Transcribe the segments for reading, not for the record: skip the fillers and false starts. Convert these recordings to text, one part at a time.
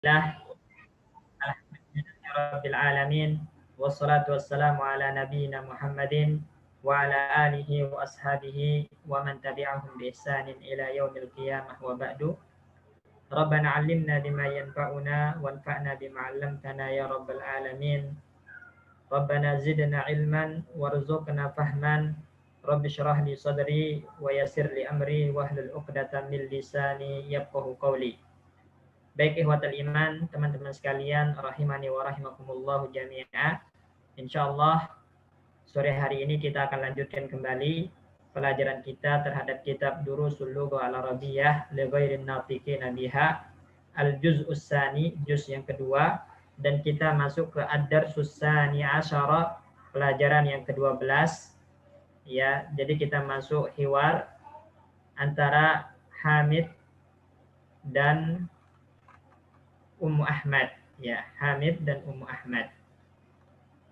Alhamdulillahirabbil alamin wassalatu wassalamu ala nabiyyina Muhammadin wa ala alihi wa ashabihi wa man tabi'ahum bi ihsanin ila yaumil qiyamah wa ba'du. Rabbana 'allimna bima yanfa'una wanfa'na bima 'allamtana ya rabbal alamin. Rabbana zidna ilman warzuqna fahman. Rabbi shrah li sadri wa yassir li amri wahlul 'uqdatam min lisani yafqahu qawli. Baik ikhwatal iman, teman-teman sekalian, rahimani wa rahimakumullah jami'a. Insyaallah sore hari ini kita akan lanjutkan kembali pelajaran kita terhadap kitab Durusul Lughah Al-Arabiyyah li ghairin natiqina biha, al-juz'us tsani, juz yang kedua, dan kita masuk ke ad-darsus tsani asyara, pelajaran yang ke-12. Ya, jadi kita masuk hiwar antara Hamid dan Ummu Ahmad, ya, Hamid dan Ummu Ahmad.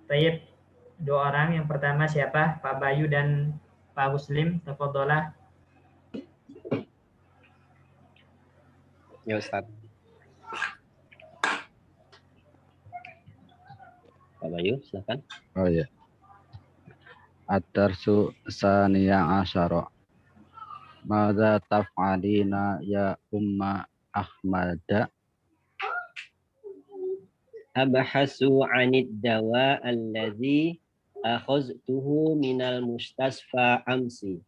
Baik, dua orang. Yang pertama siapa? Pak Bayu dan Pak Muslim. Tafadhalah. Ya Ustaz. Pak Bayu, silakan. Oh ya. Ad-darsu tsaniya asyara. Madza taf'alina ya Umma Ahmada? Abhasu 'anid dawa alladzi akhadtuhu minal mustasfa amsi.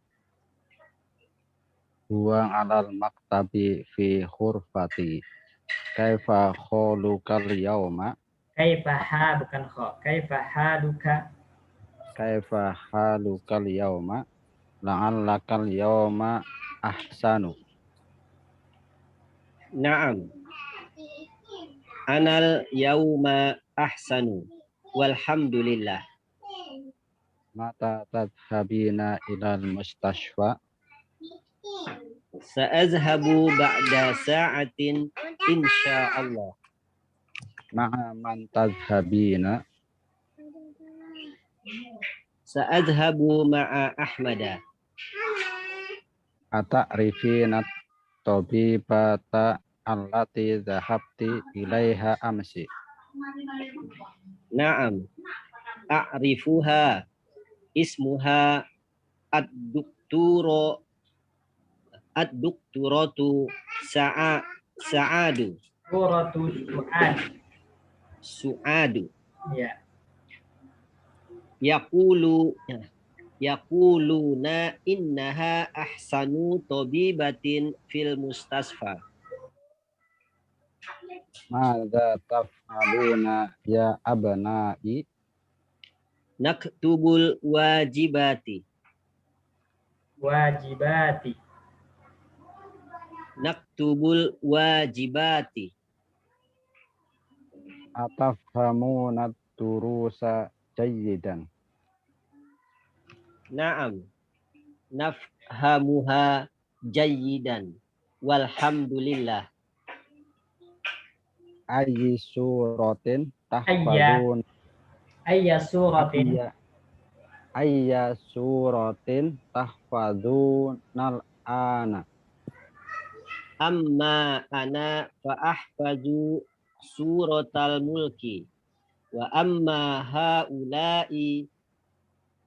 Huwa 'alal maktabi fi khurfati. Kaifa khalukal yauma? Kaifa ha, bukan kha. Kaifa haluka? Kaifa halukal yauma? La'allakal yauma ahsanu. Na'am. Anal yauma ahsanu. Walhamdulillah. Mata tadhhabina ilal mustashfa? Sa'azhabu ba'da sa'atin insyaallah. Ma'a man tadhhabina? Sa'azhabu ma'a Ahmada. Ata'rifina tabibata allati dhahabti ilaiha amsi? Na'am. A'rifuha. Ismuha ad-dokturatu Sa'adu. Suratu Su'ad. Su'adu. Ya. Yaquluna innaha ahsanu tabibatin fil mustasfa. Madza taf'aluna ya abna'i? Naktubul wajibati. Wajibati. Naktubul wajibati. Atafhamuna durusa jayyidan? Naam. Nafhamuha jayyidan. Walhamdulillah. Ayyi suratin tahfazun? Ayya suratin. Ayya suratin tahfazunal ana? Amma ana fa ahfazu suratal mulki. Wa amma haula'i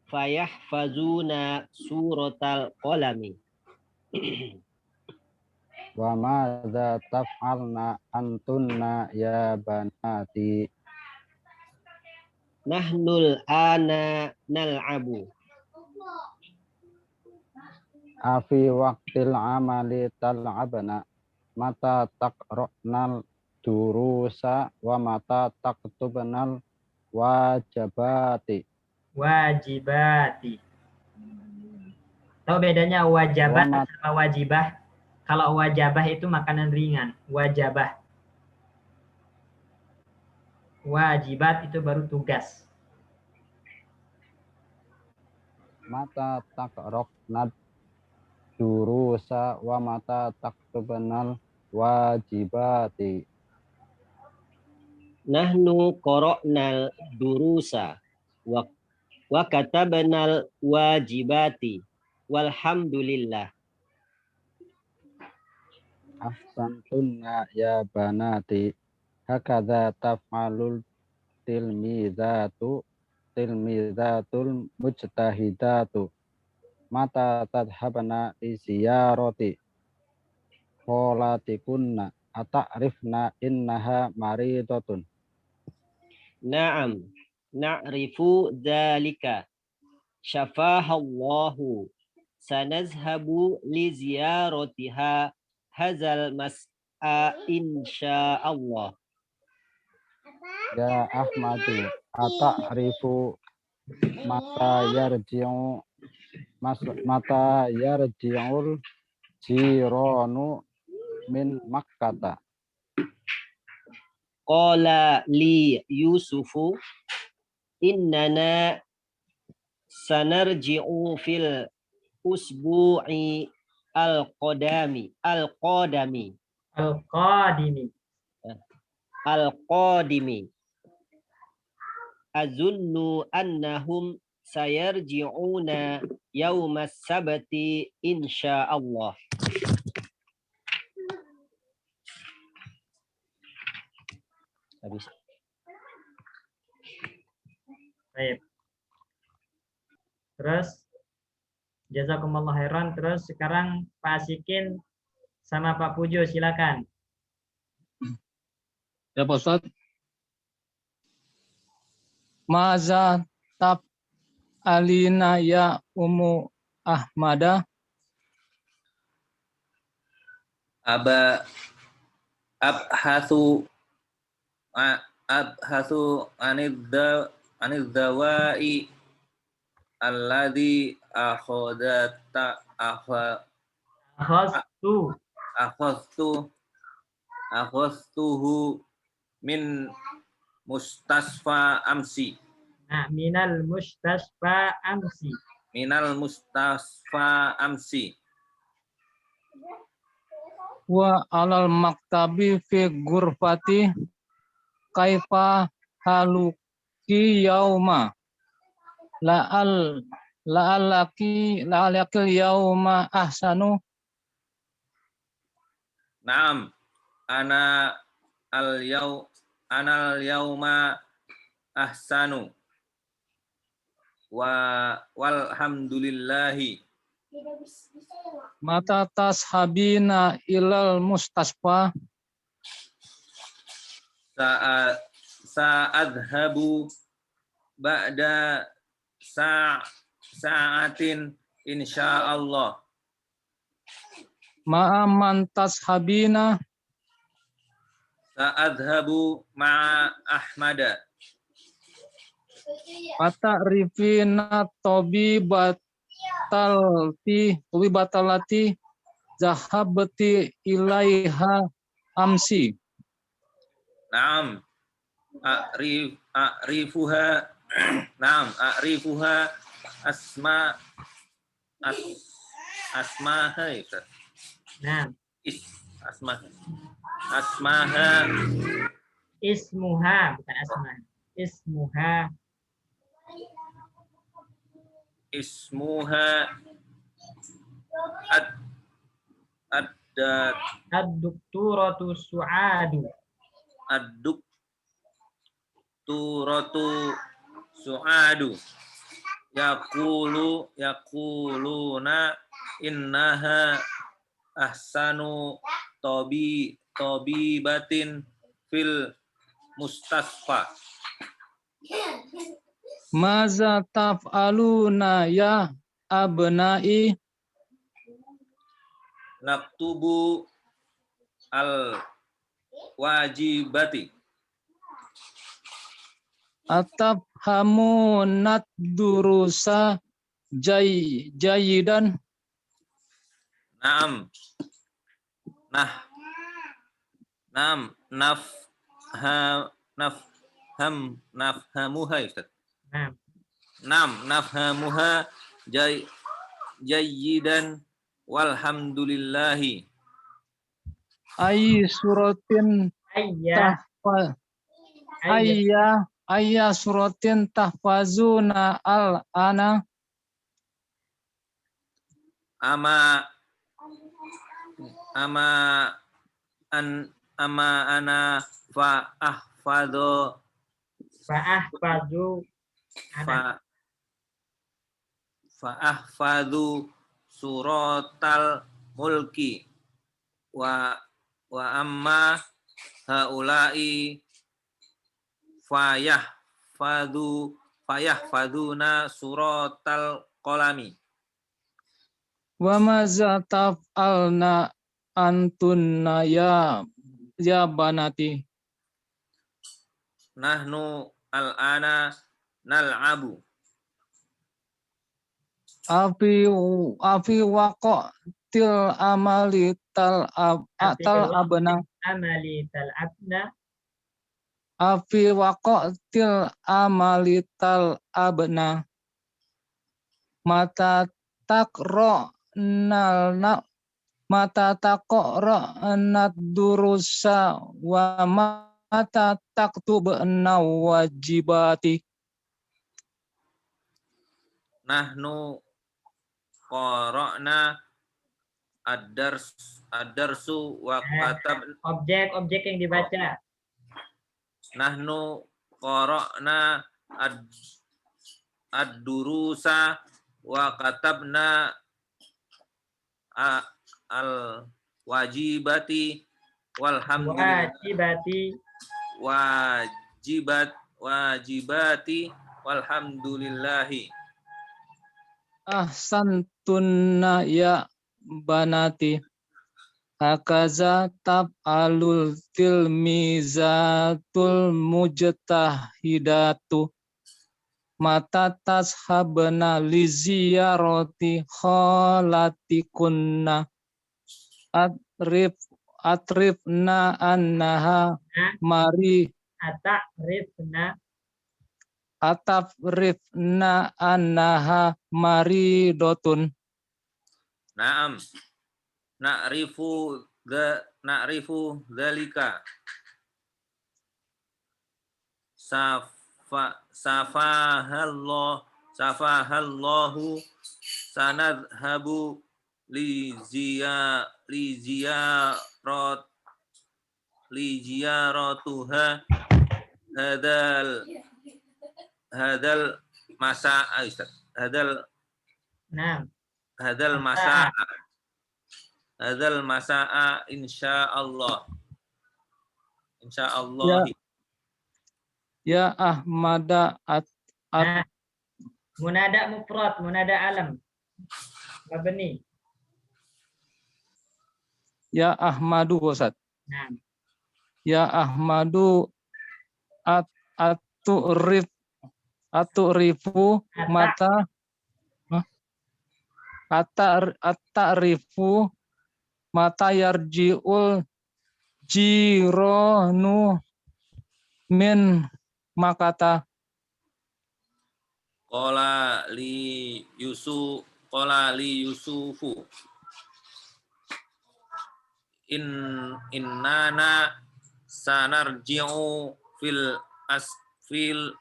fayahfazuna suratal qalami. Wa madza taf'alna antunna ya banati? Nahnul ana nal'abu. Afi waqtil amali tal'abna? Mata taqra'nal durusa wa mata taktubnal wajibati? Wajibati. Tahu bedanya wajabat sama wajibah? Kalau wajabah itu makanan ringan, wajabah. Wajibat itu baru tugas. Mata taqra'nad durusa wa mata taktubnal wajibati? Nahnu qara'nal durusa wa katabnal wajibati. Walhamdulillah. Ahsantunna ya banati? Hakadha taf'alul tilmizatul mujtahidatu. Mata tadhabna li ziyarati kholatikunna ata'rifna innaha maridatun. Naam, na'rifu dzalika. Syafahallahu. Sanazhabu li ziyaratiha hazal mas'a insyaallah. Ya Ahmadu ata'rifu mata yarji'ul jiranu min Makkata. Qala li Yusufu innana sanarji'u fil usbu'i al-qadami Al-Qadimi. al-qadimi azunnu annahum sayarji'una yaumas sabti insyaallah. Habis. Baik. Terus jazakumullah khairan. Terus sekarang Pak Asikin sama Pak Pujo silakan. Ya Pak Ustaz. Maza tab alina ya Ummu Ahmada. Abhathu anidzawai alladhi akhadtuhu min mustasfa amsi. Nah, minal mustasfa amsi. Wa alal maktabi fi ghurfati kaifa haluki yauma la'alakil yauma ahsanu. Naam, ana al yauma ahsanu walhamdulillahi. Mata tashabina ilal mustasfa. Sa'adhabu ba'da sa'atin insyaallah. Ma'aman tashabina. Sa'adhabu ma'a Ahmada. Mata rifina tobibatalati zahabati ilaiha amsi. Naam, a'rifuha asmaha itu. Nah, asmaha ismuha bukan asma. Ismuha ad-doktoratu su'adu. Ad-doktoratu su'adu. Yaquluna innaha ahsanu tabibatin fil mustasfa. Maza taf'aluna ya abnai. Naktubu al wajibati. Atafhamunat durusa jayidan. Naam. Nafhamuha Ustaz. Nafhamuha jayidan walhamdulillahi. Ayy suratin ayya suratin tahfazuna al-ana. ama ana fa ahfadhu Fa'ahfadhu anak. fa ahfadhu suratal mulki wa amma haula'i fayahfaduna suratal qalami. Wa maza taf'alna antunna ya banati. Nahnu al-ana nal'abu. Afi waqtil amali tal abna. Amali tal'abna. Afi waqtil amali tal abna. Mata takro nat durusa wa mata taktubna wajibati. Nahnu qara'na ad-darsu wa katab. Objek yang dibaca. Nahnu qara'na ad-durusa wa katabna al-wajibati walhamdulillah. Wajibati walhamdulillahi. Ahsantunna ya banati. Hakaza tab'alul tilmizatul mujtahidatu. Mata tashabna liziyaroti kholatikunna. Atrifna annaha mari. Atafrifna annaha maridotun. Naam. Na'rifu dzalika. Safahallahu sanadhabu liziyaratuha hadal masa'a Ustaz. Hadal masa'a insyaallah. Insyaallah. Ya Ahmada munada mufrad, munada alam. Mabni. Ya Ahmadu Ustaz. Nah. Ya Ahmadu aturifu mata atarifu mata yarjiul jironu min makata. Qala li Yusufu innana sanarji'u fil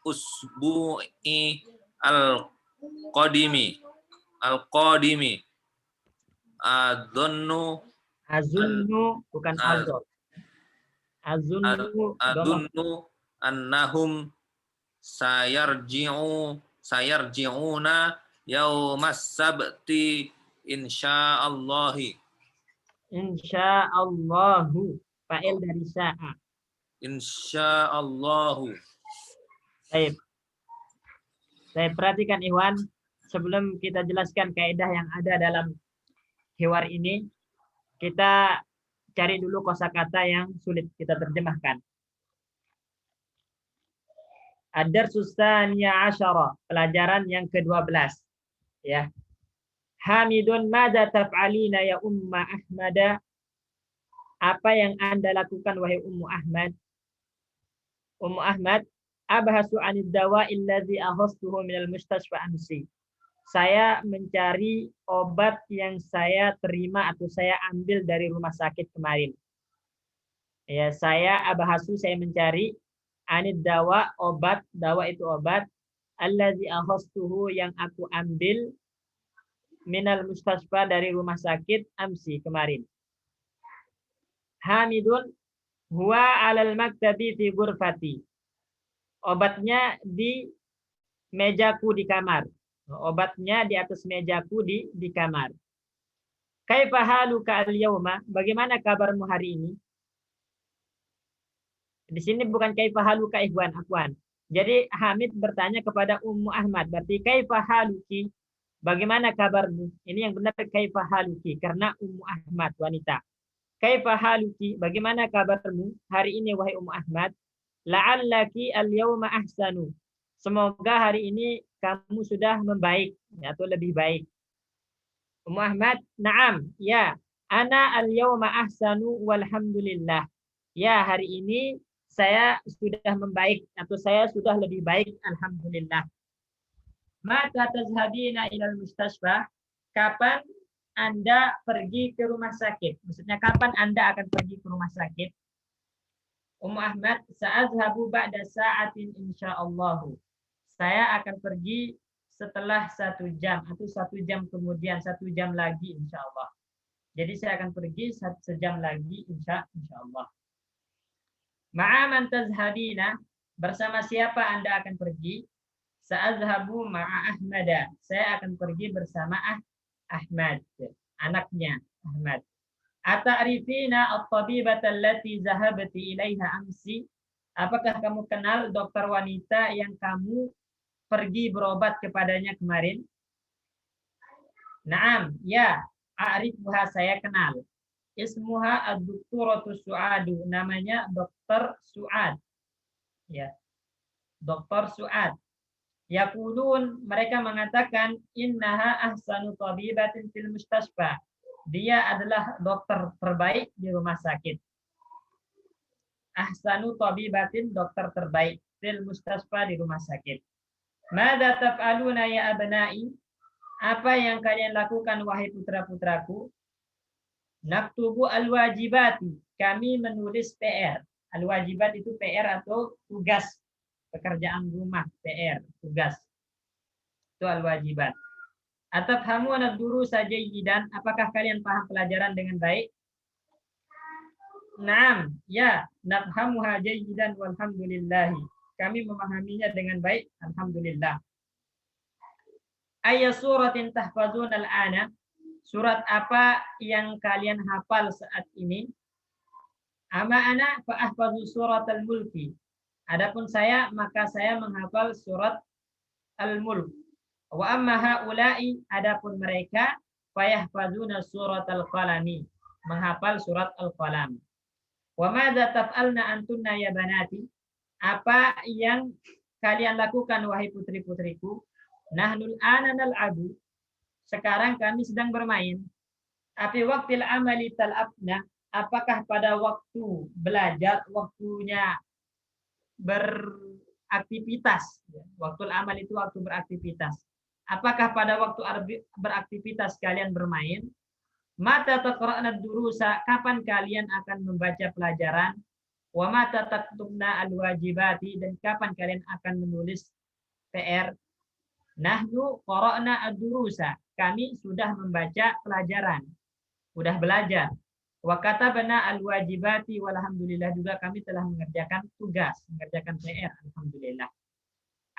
usbu'i al-qadimi azunnu bukan azon. Azunnu annahum sayarji'una yaumas sabti insyaallahi. Insyaallahu fa'il dari sya'a. Insyaallahu. Baik. Saya perhatikan Ikhwan, sebelum kita jelaskan kaidah yang ada dalam hiwar ini, kita cari dulu kosakata yang sulit kita terjemahkan. Ad-darsus tsaniyah asyara, pelajaran yang ke-12. Ya. Hamidun madza taf'alina ya Umma Ahmada? Apa yang Anda lakukan wahai Ummu Ahmad? Ummu Ahmad, abhasu 'anid dawa'i allazi ahastuhu minal mustashfa amsi. Saya mencari obat yang saya terima atau saya ambil dari rumah sakit kemarin. Ya, saya mencari anid dawa, obat, dawa itu obat, allazi ahastuhu yang aku ambil minal mustashfa dari rumah sakit amsi kemarin. Hamidun Huwa alal maktabi fi ghurfati. Obatnya di mejaku di kamar. Obatnya di atas mejaku di kamar. Kaifa haluka al-yauma? Bagaimana kabarmu hari ini? Di sini bukan kaifa haluka ikhwan, akhwan. Jadi Hamid bertanya kepada Ummu Ahmad. Berarti kaifa haluki? Bagaimana kabarmu? Ini yang benar kaifa haluki. Karena Ummu Ahmad wanita. Kaifa haluki? Bagaimana kabarmu hari ini wahai Ummu Ahmad? La'allaki al-yawma ahsanu. Semoga hari ini kamu sudah membaik atau lebih baik. Ummu Ahmad, na'am, ya. Ana al-yawma ahsanu walhamdulillah. Ya, hari ini saya sudah membaik atau saya sudah lebih baik, alhamdulillah. Mata tazhabina ilal mustashfa? Kapan Anda pergi ke rumah sakit? Maksudnya kapan Anda akan pergi ke rumah sakit? Ummu Ahmad, sa'azhabu ba'da sa'atin insyaallah. Saya akan pergi setelah 1 jam atau 1 jam kemudian, 1 jam lagi insyaallah. Jadi saya akan pergi 1 jam lagi insyaallah. Ma'aman tazhabina? Bersama siapa Anda akan pergi? Sa'azhabu ma'a Ahmada. Saya akan pergi bersama Ahmad, anaknya Ahmad. Ata'rifina at-tabibata allati zahabti ilaiha amsi? Apakah kamu kenal dokter wanita yang kamu pergi berobat kepadanya kemarin? Naam, ya, a'rifuha, saya kenal. Ismuha ad-doktoratu Su'adu, namanya Dokter Su'ad. Ya. Dokter Su'ad. Yaqulun, mereka mengatakan innaha ahsanu tabibatin fil mustashfa. Dia adalah dokter terbaik di rumah sakit. Ahsanu tabibatin, dokter terbaik fil mustashfa, di rumah sakit. Madza taf'aluna ya abna'i? Apa yang kalian lakukan wahai putra-putraku? Naktubu al-wajibati. Kami menulis PR. Al-wajibat itu PR atau tugas. Pekerjaan rumah, PR, tugas. Itu al-wajibat. Atafhamuna ad-durusa jayyidan? Apakah kalian paham pelajaran dengan baik? Naam, ya, nafhamuha jayyidan walhamdulillah. Kami memahaminya dengan baik, alhamdulillah. Ayya suratin tahfazun al-ana? Surat apa yang kalian hafal saat ini? Ama ana fa ahfazu surat al-mulki. Adapun saya, maka saya menghafal surat al-mulk. Wa amma haula'i, adapun mereka, fa yahfazuna surat al-qalami, menghafal surat al-qalam. Wa madza taf'alna antunna ya banati? Apa yang kalian lakukan wahai putri-putriku? Nahnul ana nal'abu. Sekarang kami sedang bermain. Api waktil amali tal'abna? Apakah pada waktu belajar, waktunya beraktivitas? Waktu amal itu waktu beraktivitas. Apakah pada waktu beraktivitas kalian bermain? Mata taqra'na durusa? Kapan kalian akan membaca pelajaran? Wa mata taktubna al-wajibati? Dan kapan kalian akan menulis PR? Nahnu qara'na ad-durusa. Kami sudah membaca pelajaran, sudah belajar. Wa katabna al-wajibati walhamdulillah, juga kami telah mengerjakan tugas, mengerjakan PR, alhamdulillah.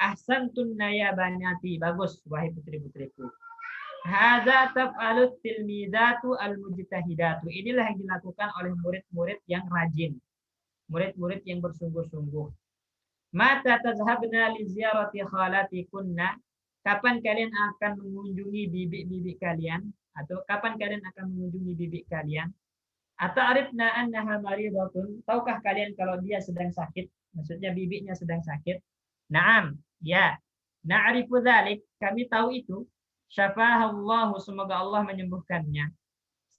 Ahsantunna ya banati, bagus wahai putri-putriku. Hadza taf'alut tilmidatu al-mujtahidatu. Inilah yang dilakukan oleh murid-murid yang rajin, murid-murid yang bersungguh-sungguh. Mata tazhabna li ziyarati khalatikunna? Kapan kalian akan mengunjungi bibi-bibi kalian? Atau kapan kalian akan mengunjungi bibi kalian? Ata'rifna annaha maridatun? Tahukah kalian kalau dia sedang sakit? Maksudnya bibinya sedang sakit. Naam, ya. Na'rifu dzalik, kami tahu itu. Syafahallahu, semoga Allah menyembuhkannya.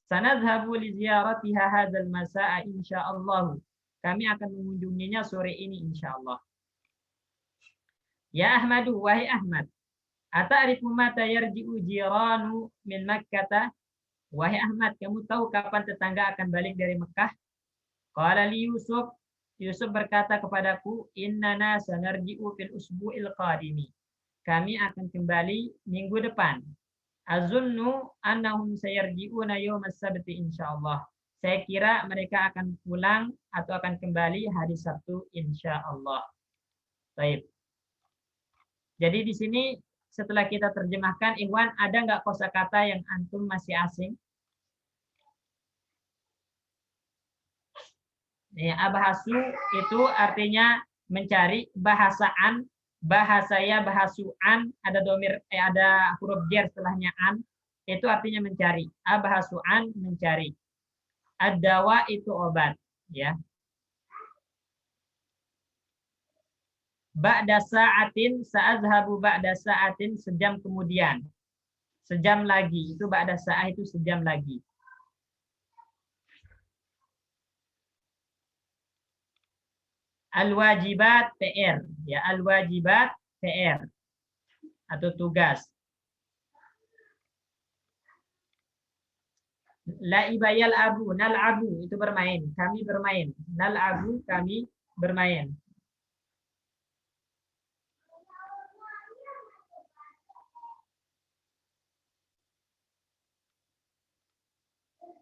Sanadhabu li ziyaratiha hadzal masa'a insyaallah. Kami akan mengunjunginya sore ini insyaallah. Ya Ahmadu, wahai Ahmad. Ata'rifu mata yarji'u jiranu min Makkah? Wahai Ahmad, kamu tahu kapan tetangga akan balik dari Mekah? Qala li Yusuf. Yusuf berkata kepadaku, innana sanarji'u fil usbu'il qadimi. Kami akan kembali minggu depan. Azunnu annahum sayarji'una yawmas sabti insyaallah. Saya kira mereka akan pulang atau akan kembali hari Sabtu insya Allah. Baik. Jadi di sini setelah kita terjemahkan, Ikhwan, ada nggak kosakata yang antum masih asing? Ya, abahasu itu artinya mencari, bahasaan, bahasaya, bahasuan, ada domir, ada huruf jar setelahnya an, itu artinya mencari. Abahasuan mencari. Ad-dawa itu obat, ya. Ba'da sa'atin, sa'azhabu ba'da sa'atin, sejam kemudian. Sejam lagi, itu ba'da sa'ah itu sejam lagi. Al-wajibat PR, ya, al-wajibat PR atau tugas. La'ibayal abu, nal abu itu bermain, kami bermain. Nal abu kami bermain.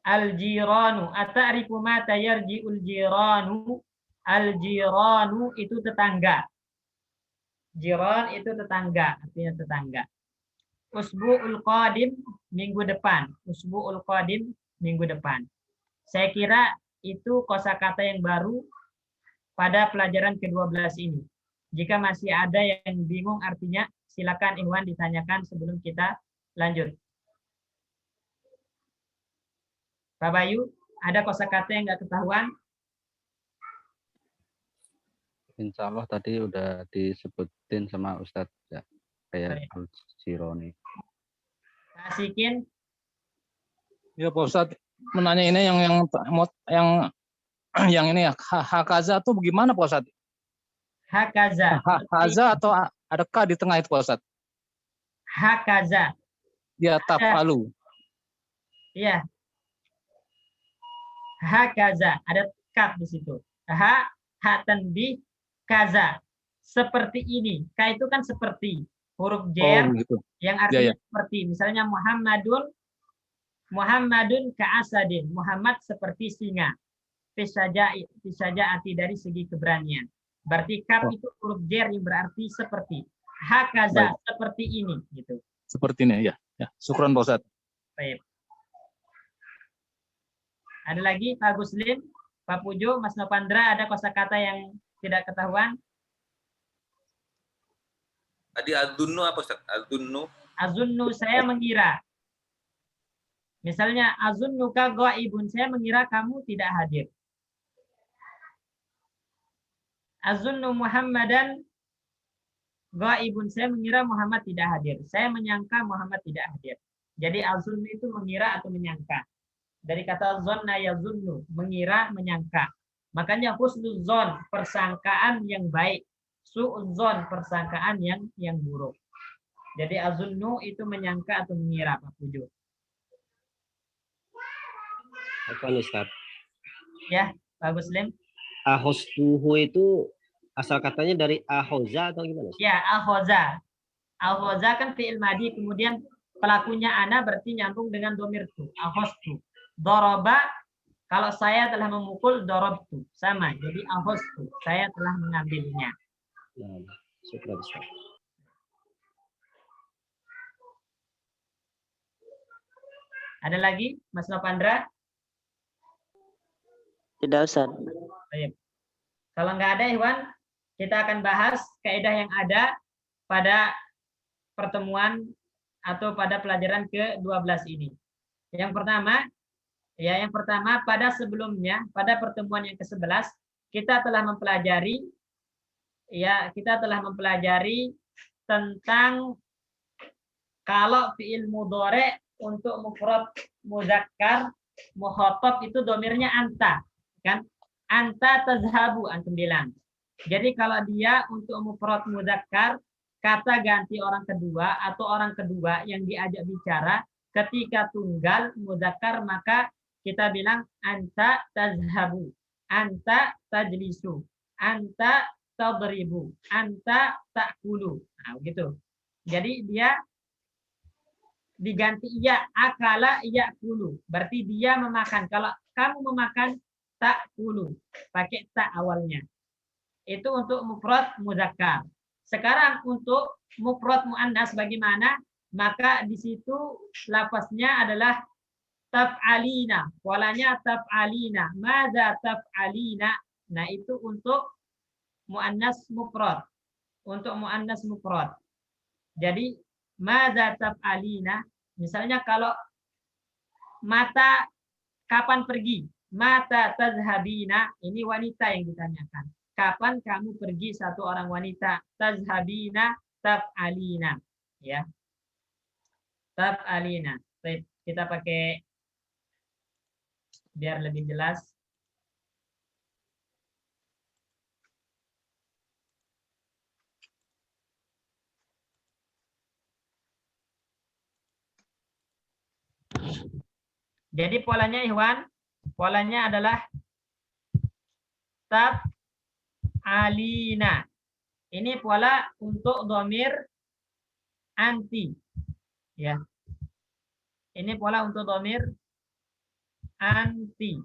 Al-jiranu, ata'rifu ma tayarji'ul jiranu. Al-jiranu itu tetangga. Jiran itu tetangga, artinya tetangga. Usbu'ul qadim, minggu depan. Usbu'ul qadim, minggu depan. Saya kira itu kosakata yang baru pada pelajaran ke-12 ini. Jika masih ada yang bingung artinya, silakan Ikhwan ditanyakan sebelum kita lanjut. Pak Bayu, ada kosakata yang nggak ketahuan? Insya Allah tadi udah disebutin sama Ustadz ya, kayak Al-Jironi. Asikin, Ya Pak Ustadz, menanya ini yang ini ya, hakaza tuh bagaimana Pak Ustadz? hakaza. Hakaza atau ada K di tengah itu Pak Ustadz? Hakaza. Ya, tafalu. Iya. Hakaza, ada kaf di situ. Ha tanbih kaza. Seperti ini. Ka itu kan seperti huruf jar gitu. yang artinya Ya. seperti. Misalnya Muhammadun ka'asadin. Muhammad seperti singa. Fisajaati dari segi keberanian. Berarti kaf itu huruf jar yang berarti seperti. Hakaza, seperti ini gitu. Seperti ini ya. Ya, syukran Pak Ustadz. Baik. Ada lagi Pak Guslim, Pak Pujo, Mas Nopandra, ada kosakata yang tidak ketahuan? Tadi adzunnu apa Ustaz? Adzunnu. Azunnu, saya mengira. Misalnya azunnuka ghaibun, saya mengira kamu tidak hadir. Azunnu Muhammadan ghaibun, saya mengira Muhammad tidak hadir. Saya menyangka Muhammad tidak hadir. Jadi azunnu itu mengira atau menyangka. Dari kata zonna yazunnu, mengira, menyangka. Makanya husnuzon, persangkaan yang baik. Su'udzon, persangkaan yang buruk. Jadi azunnu itu menyangka atau mengira, Pak Pujo. Apa Ustaz? Ya, Pak Muslim. Ahostuhu itu asal katanya dari ahoza atau gimana? Ya, alhoza. Alhoza kan fi'il madi, kemudian pelakunya ana berarti nyambung dengan domir tu. Alhostu. Doroba, kalau saya telah memukul, dorobtu. Sama, jadi alhostu. Saya telah mengambilnya. Nah, syukur Ustaz. Ada lagi, Mas Nopandra? Tidak, Ustaz. Baik. Kalau nggak ada, Iwan, kita akan bahas kaidah yang ada pada pertemuan atau pada pelajaran ke-12 ini. Yang pertama, pada sebelumnya, pada pertemuan yang ke-11, kita telah mempelajari tentang kalau fi'il mudhari untuk mufrad muzakkar mukhatab itu domirnya anta, kan? Anta tazhabu, antum bilang. Jadi kalau dia untuk mufrad muzakkar, kata ganti orang kedua atau orang kedua yang diajak bicara ketika tunggal muzakkar, maka kita bilang anta tazhabu, anta tajlisu, anta tadribu, anta ta'kulu. Nah, begitu. Jadi dia diganti ya, akala ya kulu. Berarti dia memakan. kamu memakan, ta'kulu. Pakai ta awalnya. Itu untuk mufrad muzakkar. Sekarang untuk mufrad muannas bagaimana? Maka di situ lafaznya adalah taf'alina. Polanya taf'alina. Madza taf'alina. Nah, itu untuk muannas mufrad. Untuk muannas mufrad. Jadi madza taf'alina. Misalnya kalau mata kapan pergi? Mata tazhabina. Ini wanita yang ditanyakan. Kapan kamu pergi, satu orang wanita? Tazhabina taf'alina. Ya. Taf'alina. Kita pakai biar lebih jelas. Jadi polanya Ikhwan, polanya adalah taf'alina. Ini pola untuk dhamir anti. Ya. Ini pola untuk dhamir anti.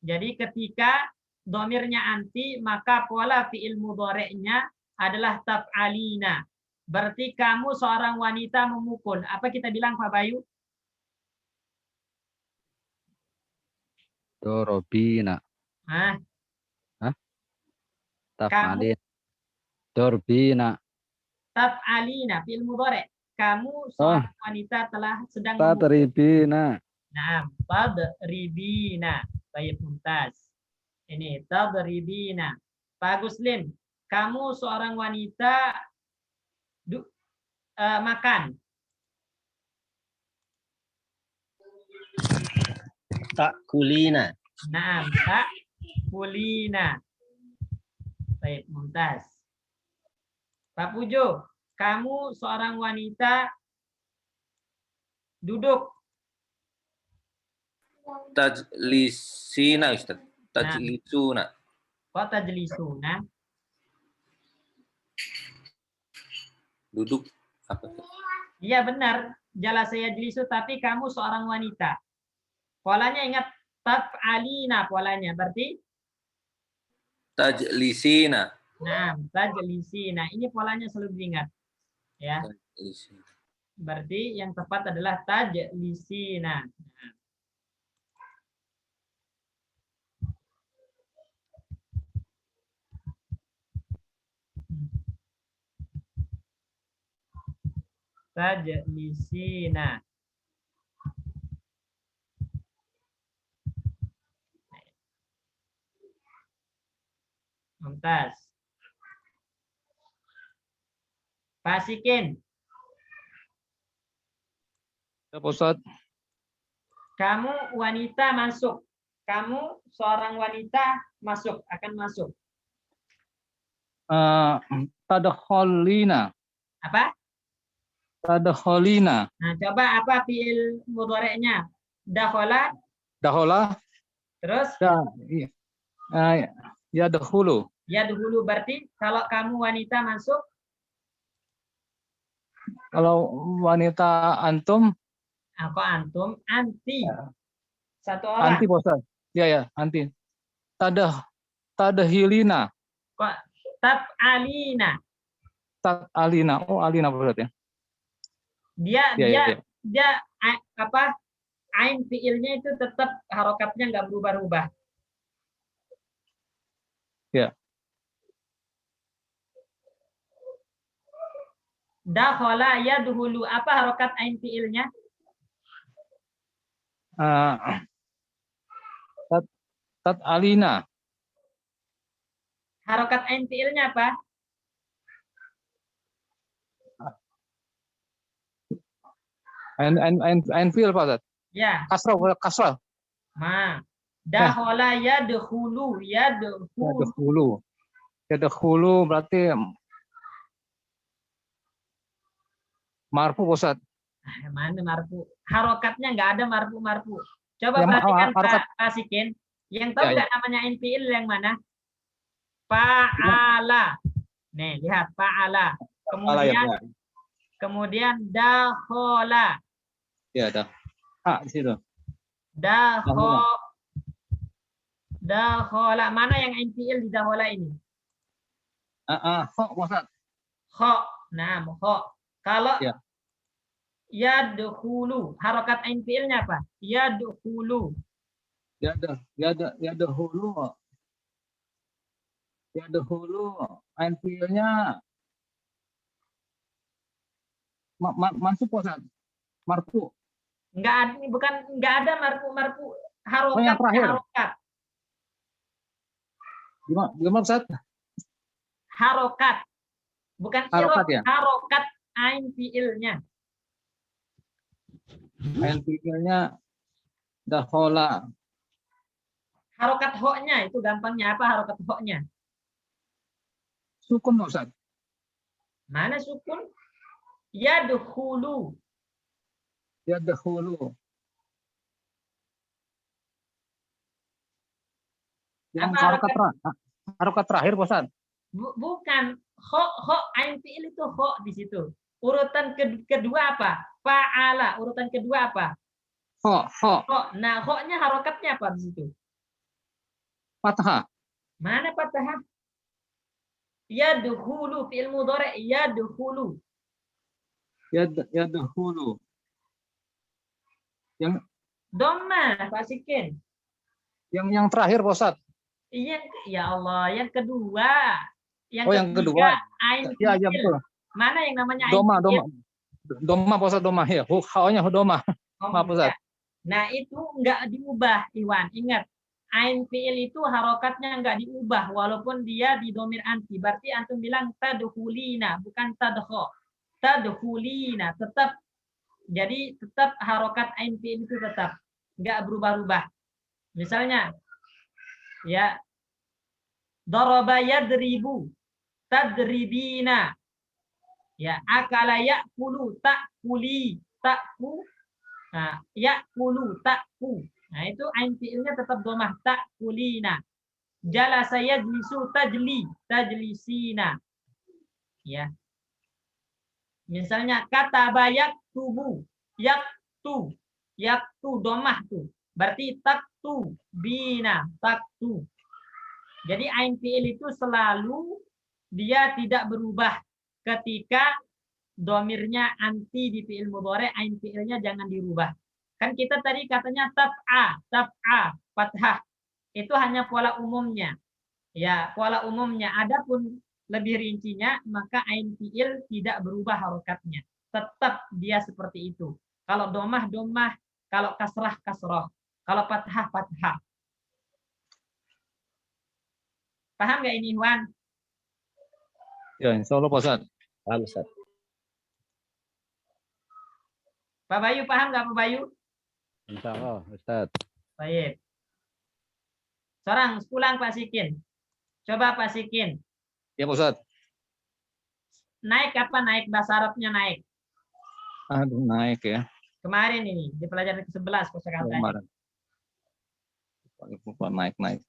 Jadi ketika dhamirnya anti, maka pola fi'il mudhari'nya adalah taf'alina. Berarti kamu seorang wanita memukul. Apa kita bilang Pak Bayu? Dorobina. Hah? Taf'alin. Dorbina. Taf'alina fi'il mudhari'. Kamu seorang wanita telah sedang memukul. Tadribina. Nah, tadribina. Baik, mumtaz. Ini tadribina. Pak Guslim, kamu seorang wanita makan. Ta'kulina. Nah, ta'kulina. Baik, mumtaz. Pak Pujo, kamu seorang wanita duduk. Tajlisina, Ustaz. Tajlisuna. Kok tajlisuna? Duduk apa? Iya benar. Jalasa yajlisu, tapi kamu seorang wanita. Polanya ingat, taf'alina polanya. Berarti? Tajlisina. Nah, tajlisina. Ini polanya selalu diingat. Ya. Tajlisina. Berarti yang tepat adalah tajlisina. Nah. Tajlisina. Mumtaz. Fasikin. Ya, Pak Ustadz. Kamu wanita masuk. Kamu seorang wanita masuk, akan masuk. Tadkholina. Apa? Tadkholina. Nah, coba apa fi'il mudhari'nya? Dakhala. Dakhola. Terus? Ya dahulu. Ya dahulu berarti kalau kamu wanita masuk. Kalau wanita antum. Kok antum? Anti. Satu orang. Anti, Pak Ustadz. Ya, anti. Tadhilina. Kok taf'alina? Tad'alina. Oh, alina berarti. Dia apa? Ain fiilnya itu tetap harokatnya nggak berubah-ubah. Ya. Dakhala yadkhulu, apa harokat ain fiilnya? Tad'alina. Harokat ain fiilnya apa? Ain fiil Pak Ustadz. Ya. Kasrah. Dakhala yadkhulu. Yadkhulu berarti marfu Pak Ustadz. Mana marfu? Harokatnya nggak ada marfu. Coba Ya, perhatikan harokat. Pak Asikin. Yang tahu Ya, nggak namanya ain fiil yang mana? Fa'ala. Nih, lihat fa'ala. Kemudian Kemudian dakhola. Ya, ada. Di situ. Dakho. Dakhola. Mana yang ain fi'il di dakhola ini? Kok Ustaz? Kho. Nah, kho. Kalau Ya. yadkhulu, harokat ain fi'ilnya apa? Yadkhulu. Ya dahulu. Ya dahulu. Ain fiilnya masuk Ustaz. Marfu. Enggak ada, ini bukan enggak ada marfu. Oh, yang Harokat, terakhir. harokat. Gimana Ustaz? Harokat. Bukan Harokat, irob, ya? harokat ain fi'ilnya. Ain fiilnya dakhala. Harokat ho-nya itu gampangnya apa harokat ho-nya? Sukun Ustaz. Mana sukun? Yadkhulu. Ya dahulu. Yang Apa harokat terakhir Ustaz. Bukan. Ho ain fi'il itu ho di situ. Urutan kedua apa? Fa'ala. Urutan kedua apa? Ho. Ho. Nah, ho-nya harokatnya apa di situ? Fathah. Mana fathah? Yadkhulu fi'il mudhari' yadkhulu. Ya dahulu. Yang Dhamma, Pak Sikin. yang terakhir Ustaz. Ya Allah, yang kedua. Yang kedua. Ain Ya, fi'il. betul. Mana yang namanya ain Doma. fi'il? Doma Ustaz, doma. Ya, ho-nya doma. Oh, Maaf Ustaz. enggak. Nah, itu enggak diubah, Iwan. Ingat, ain fi'il itu harokatnya enggak diubah walaupun dia di domir anti. Berarti antum bilang tadkhulina, bukan tadkho. Tadkhulina tetap. Jadi tetap harokat ain fi'il itu tetap enggak berubah-ubah. Misalnya ya daraba yadribu tadribina. Ya, akala ya'kulu ta'kuli ta'ku. Nah, ya'kulu ta'ku. Nah, itu ain fi'ilnya tetap dhammah ta'kulina. Jalasa yajlisu tajli tajlisina. Ya. Misalnya kataba yaktubu yaktu dhammah tuh. Berarti taktu bina taktu. Jadi ain fi'il itu selalu dia tidak berubah ketika domirnya anti di fi'il mudhari, ain fi'ilnya jangan dirubah. Kan kita tadi katanya taf'a, fathah. Itu hanya pola umumnya. Ya, pola umumnya. Adapun lebih rincinya, maka ain fi'il tidak berubah harokatnya. Tetap dia seperti itu. Kalau domah, kalau kasrah, kasroh. Kalau fathah, fathah. Paham nggak ini, Wan? Ya, insya Allah Ustaz. Paham, Ustaz. Pak Bayu, paham nggak Pak Bayu? Insya Allah, Ustaz. Baik. Seorang pulang Pak Sikin. Coba Pak Sikin. Ya Ustaz. Naik apa naik? Bahasa Arabnya naik. Aduh, naik ya. Kemarin ini, di pelajaran ke-11 kosakata. Kemarin. Naik.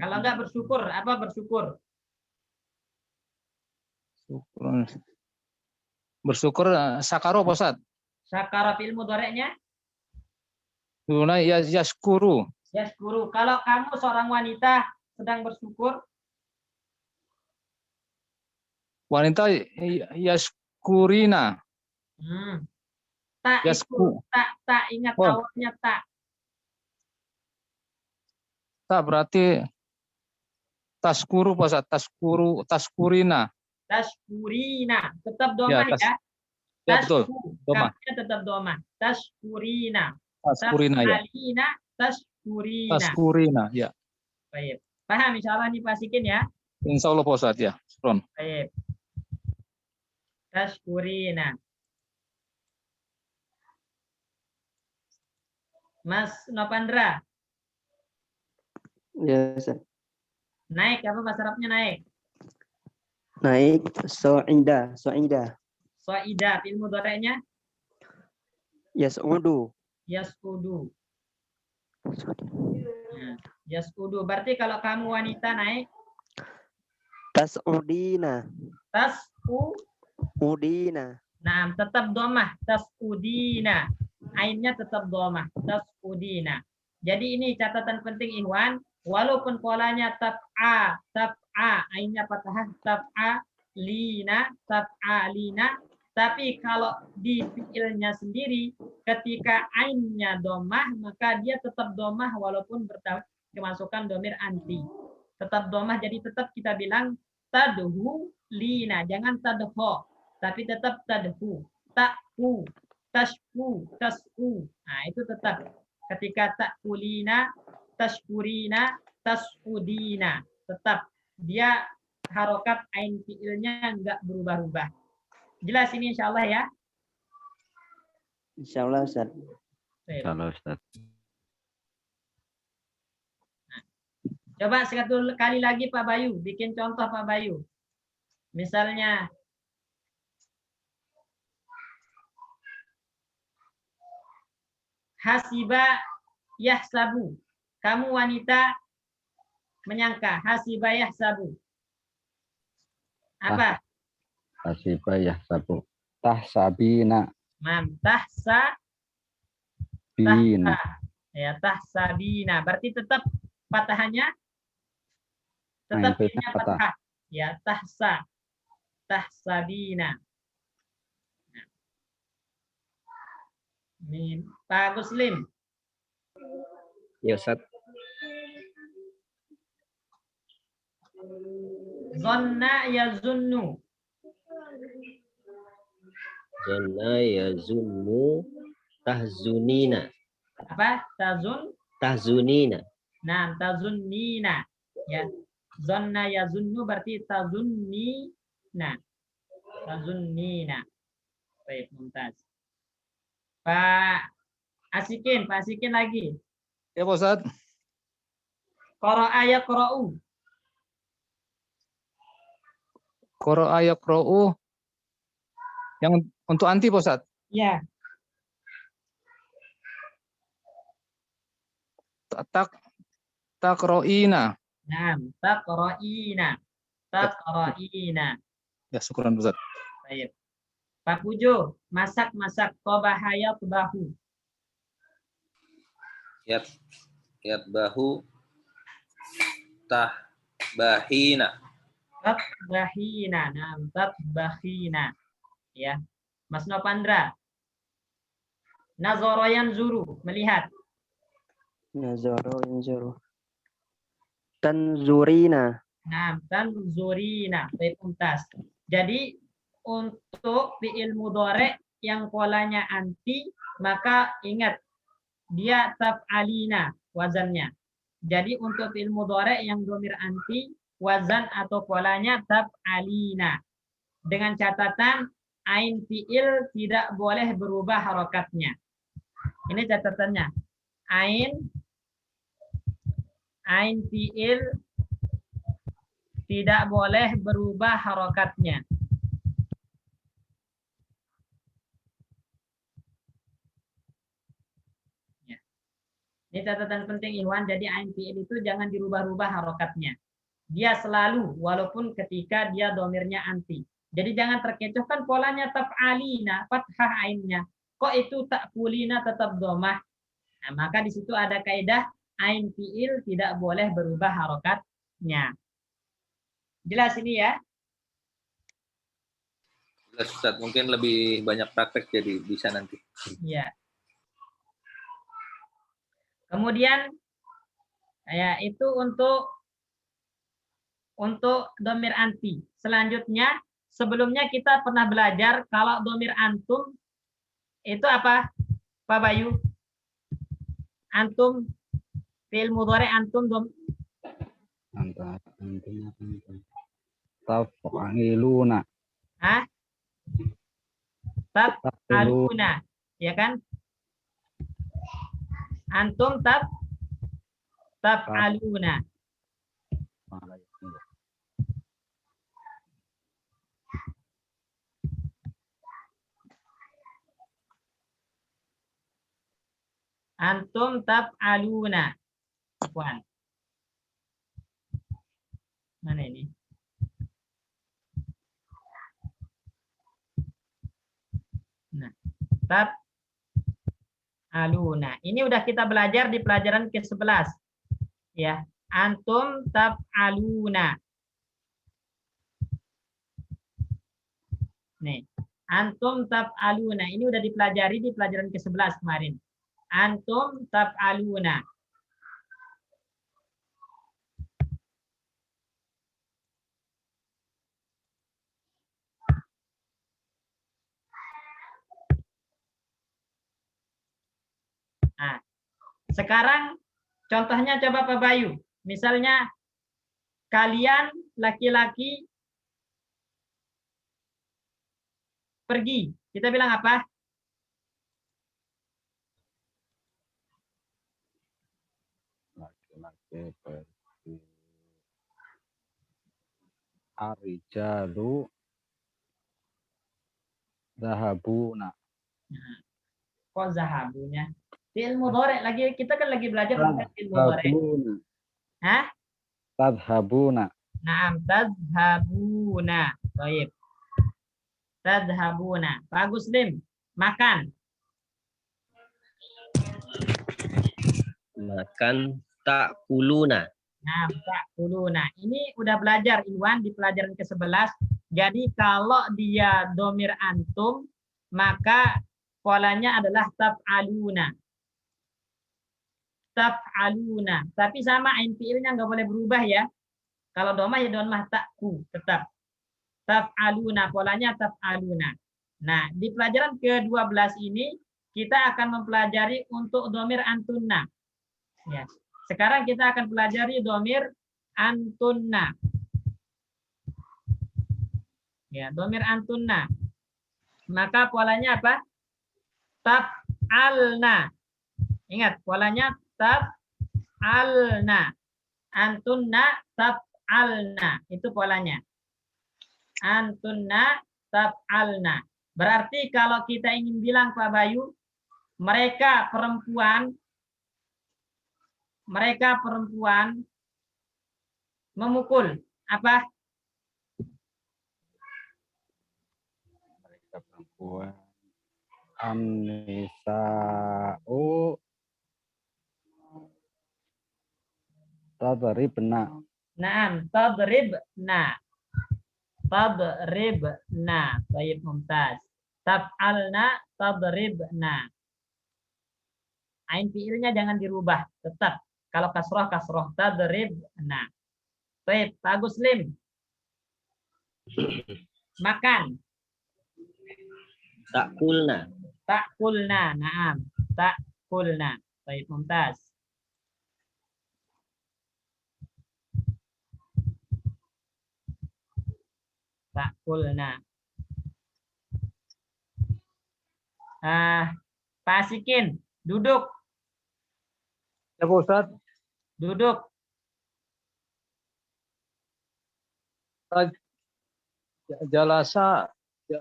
Kalau enggak bersyukur, apa bersyukur? Bersyukur sakaro Ustaz. Syakara fi'il mudhari'nya? Duna yaskuru. Yaskuru. Kalau kamu seorang wanita sedang bersyukur, Wanita yaskurina. Tak Yasku. itu, tak ingat Oh. awalnya tak. Tak berarti taskuru Ustaz, taskurina. Tashkurina, tetap doma Ya, ya. ya betul. Doma. Kamunya tetap doma. Tashkurina. Taskurina ya. Taf'alina, tashkurina. Taskurina ya. Baik. Paham insyaallah nih Pak Sikin ya. Insya Allah Ustaz ya. Ron. Baik. Tashkurina. Mas Nopandra, Ya, Ustaz. naik apa bahasa Arabnya naik? Naik so'ida. So'ida, fi'il mudhari'nya Yas'udu. yas'udu. Nah, yas'udu. Berarti kalau kamu wanita naik Tas'udina. Udina. Nah, tetap domah. Tas'udina. Ainnya tetap domah. Tas'udina. Jadi ini catatan penting Ikhwan. Walaupun polanya tab'a, ainnya patah, tab'a lina, tapi kalau di fiilnya sendiri, ketika ainnya domah, maka dia tetap domah walaupun kemasukan domir anti. Tetap domah, jadi tetap kita bilang tadhu lina, jangan tadho, tapi tetap tadhu, ta'u, tashku, tasku. Nah, itu tetap ketika ta'ulina, tashkurina, tasudina, tetap dia harokat ain fiilnya enggak berubah-ubah. Jelas ini insya Allah ya? Insya Allah Ustaz. Kalau Ustaz. Coba satu kali lagi Pak Bayu, bikin contoh Pak Bayu. Misalnya hasiba yahsabu. Kamu wanita menyangka, hasiba yahsabu. Apa? Hasiba yahsabu. Tahsabina. Bina. Ya, tahsabina. Berarti tetap patahannya tetap ini patah. Ya, tahsabina. Ini Pak Muslim. Ya Ustaz. Zonna yazunnu. Zonna yazunnu tahzunina. Apa? Tahzunina. Nah, tazunnina. Ya. Zonna yazunnu berarti tazunnina. Tazunnina. Baik, mumtaz. Pak Asikin lagi. Ya Pak Ustaz. Qara'a yaqra'u. Qara'a yaqra'u. Yang untuk anti Pak Ustaz. Ya. Taqra'ina. Nah, taqra'ina. Ya, syukuran Pak Ustaz. Baik. Pak Pujo, masak tobaha yatbahu. Yatbahu tahbahina. Tatbahina. Ya. Mas Nopandra. Nazara yanzuru, melihat. Nazara yanzuru. Tanzurina. Nah, tanzurina. Baik, untas. Jadi untuk fi'il mudhari yang polanya anti, maka ingat dia taf'alina wazannya. Jadi untuk fi'il mudhari yang domir anti, wazan atau polanya taf'alina. Dengan catatan ain fi'il tidak boleh berubah harokatnya. Ini catatannya. Ain fi'il tidak boleh berubah harokatnya. Ini catatan penting Iwan, jadi ain fi'il itu jangan dirubah-rubah harokatnya. Dia selalu, walaupun ketika dia domirnya anti. Jadi jangan terkecoh, kan polanya taf'alina, fathah ainnya. Kok itu ta'kulina tetap domah? Nah, maka di situ ada kaidah ain fi'il tidak boleh berubah harokatnya. Jelas ini ya? Jelas Ustaz, mungkin lebih banyak praktek jadi bisa nanti. Iya. Kemudian ya itu untuk domir anti. Selanjutnya, sebelumnya kita pernah belajar kalau domir antum itu apa, Pak Bayu? Antum, fi'il mudhari antum Taf'iluna. Hah? Taf'aluna, ya kan? Antum taf'aluna. Antum taf'aluna. Puan. Mana ini? taf'aluna. Ini udah kita belajar di pelajaran ke-11. Ya, antum taf'aluna. Nih, antum taf'aluna. Ini udah dipelajari di pelajaran ke-11 kemarin. Antum taf'aluna. Nah, sekarang contohnya coba Pak Bayu. Misalnya kalian laki-laki pergi. Kita bilang apa? Laki-laki pergi. Ar-rijalu zahabuna. Kok zahabunya? Fi'il mudhari lagi, kita kan lagi belajar tentang fi'il mudhari. Tadhabuna. Hah? Tadhabuna. Naam, tadhabuna. Baik. Tadhabuna. Bagus, Lim. Makan. Makan ta'kuluna. Nah, ta'kuluna. Ini udah belajar Iwan di pelajaran ke-11. Jadi kalau dia domir antum, maka polanya adalah taf'aluna. Taf'aluna. Tapi sama ain fi'ilnya nggak boleh berubah ya. Kalau domah ya domah takku tetap. Taf'aluna, polanya taf'aluna. Nah, di pelajaran ke-12 ini kita akan mempelajari untuk domir antunna. Ya. Sekarang kita akan pelajari domir antunna. Ya, domir antunna. Maka polanya apa? Taf'alna. Ingat, polanya taf'alna. Antunna taf'alna. Itu polanya. Antunna taf'alna. Berarti kalau kita ingin bilang Pak Bayu, mereka perempuan memukul. Apa? Mereka perempuan. An-nisa'u tadribna. Naam, tadribna. Tadribna. Baik, mumtaz. Taf'alna tadribna. Ain fi'ilnya jangan dirubah, tetap. Kalau kasroh tadribna. Baik, bagus Lim. Makan. Ta'kulna. Ta'kulna. Naam, ta'kulna. Baik, mumtaz. Ta'kulna. Pak Sikin, duduk. Ya Pak Ustadz, Duduk. jalasa ya,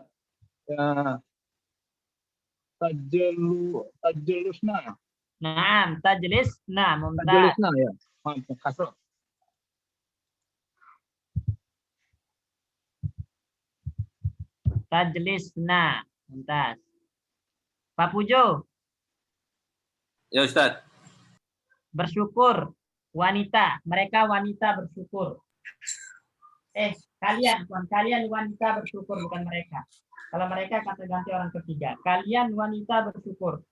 tajlusna. Naam, tajlisna. Mumtaz. Tajlusna ya. Kasroh. Tajlisna. Mumtaz. Pak Pujo, Ya Ustadz. bersyukur. Wanita, mereka wanita bersyukur. Kalian wanita bersyukur, bukan mereka. Kalau mereka kata ganti orang ketiga. Kalian wanita bersyukur.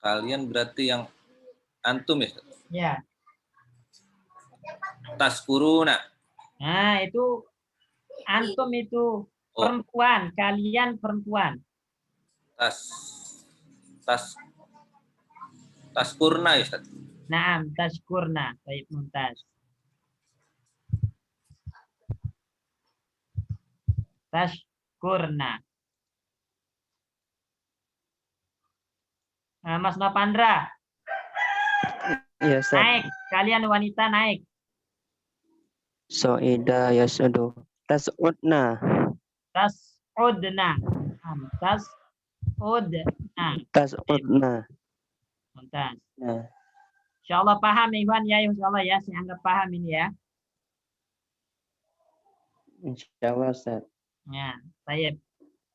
Kalian berarti yang antum ya? Ya. Taskuruna. Nah, itu antum itu perempuan, kalian perempuan. Taskurna ya Ustaz. Naam, tashkurna. Baik, mumtaz. Tashkurna. Mas Nopandra, Ya, Ustaz. naik. Kalian wanita naik. Soida yasudu. Tas'udna. Tas'udna. Tas'udna. Tas'udna. Mumtaz. Nah, Insyaallah paham Iwan ya, insyaallah ya, saya anggap paham ini ya. insyaallah Ustaz. Ya, baik.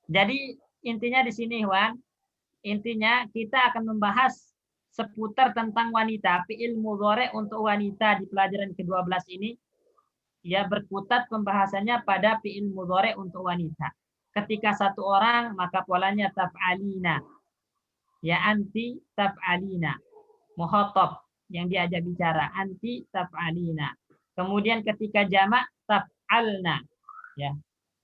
Jadi intinya di sini, Wan. Intinya kita akan membahas seputar tentang wanita. Fi'il mudhari untuk wanita di pelajaran ke-12 ini ya berkutat pembahasannya pada fi'il mudhari untuk wanita. Ketika satu orang maka polanya taf'alina. Ya anti taf'alina. Muhatab yang diajak bicara anti taf'alina. Kemudian ketika jamak taf'alna. Ya.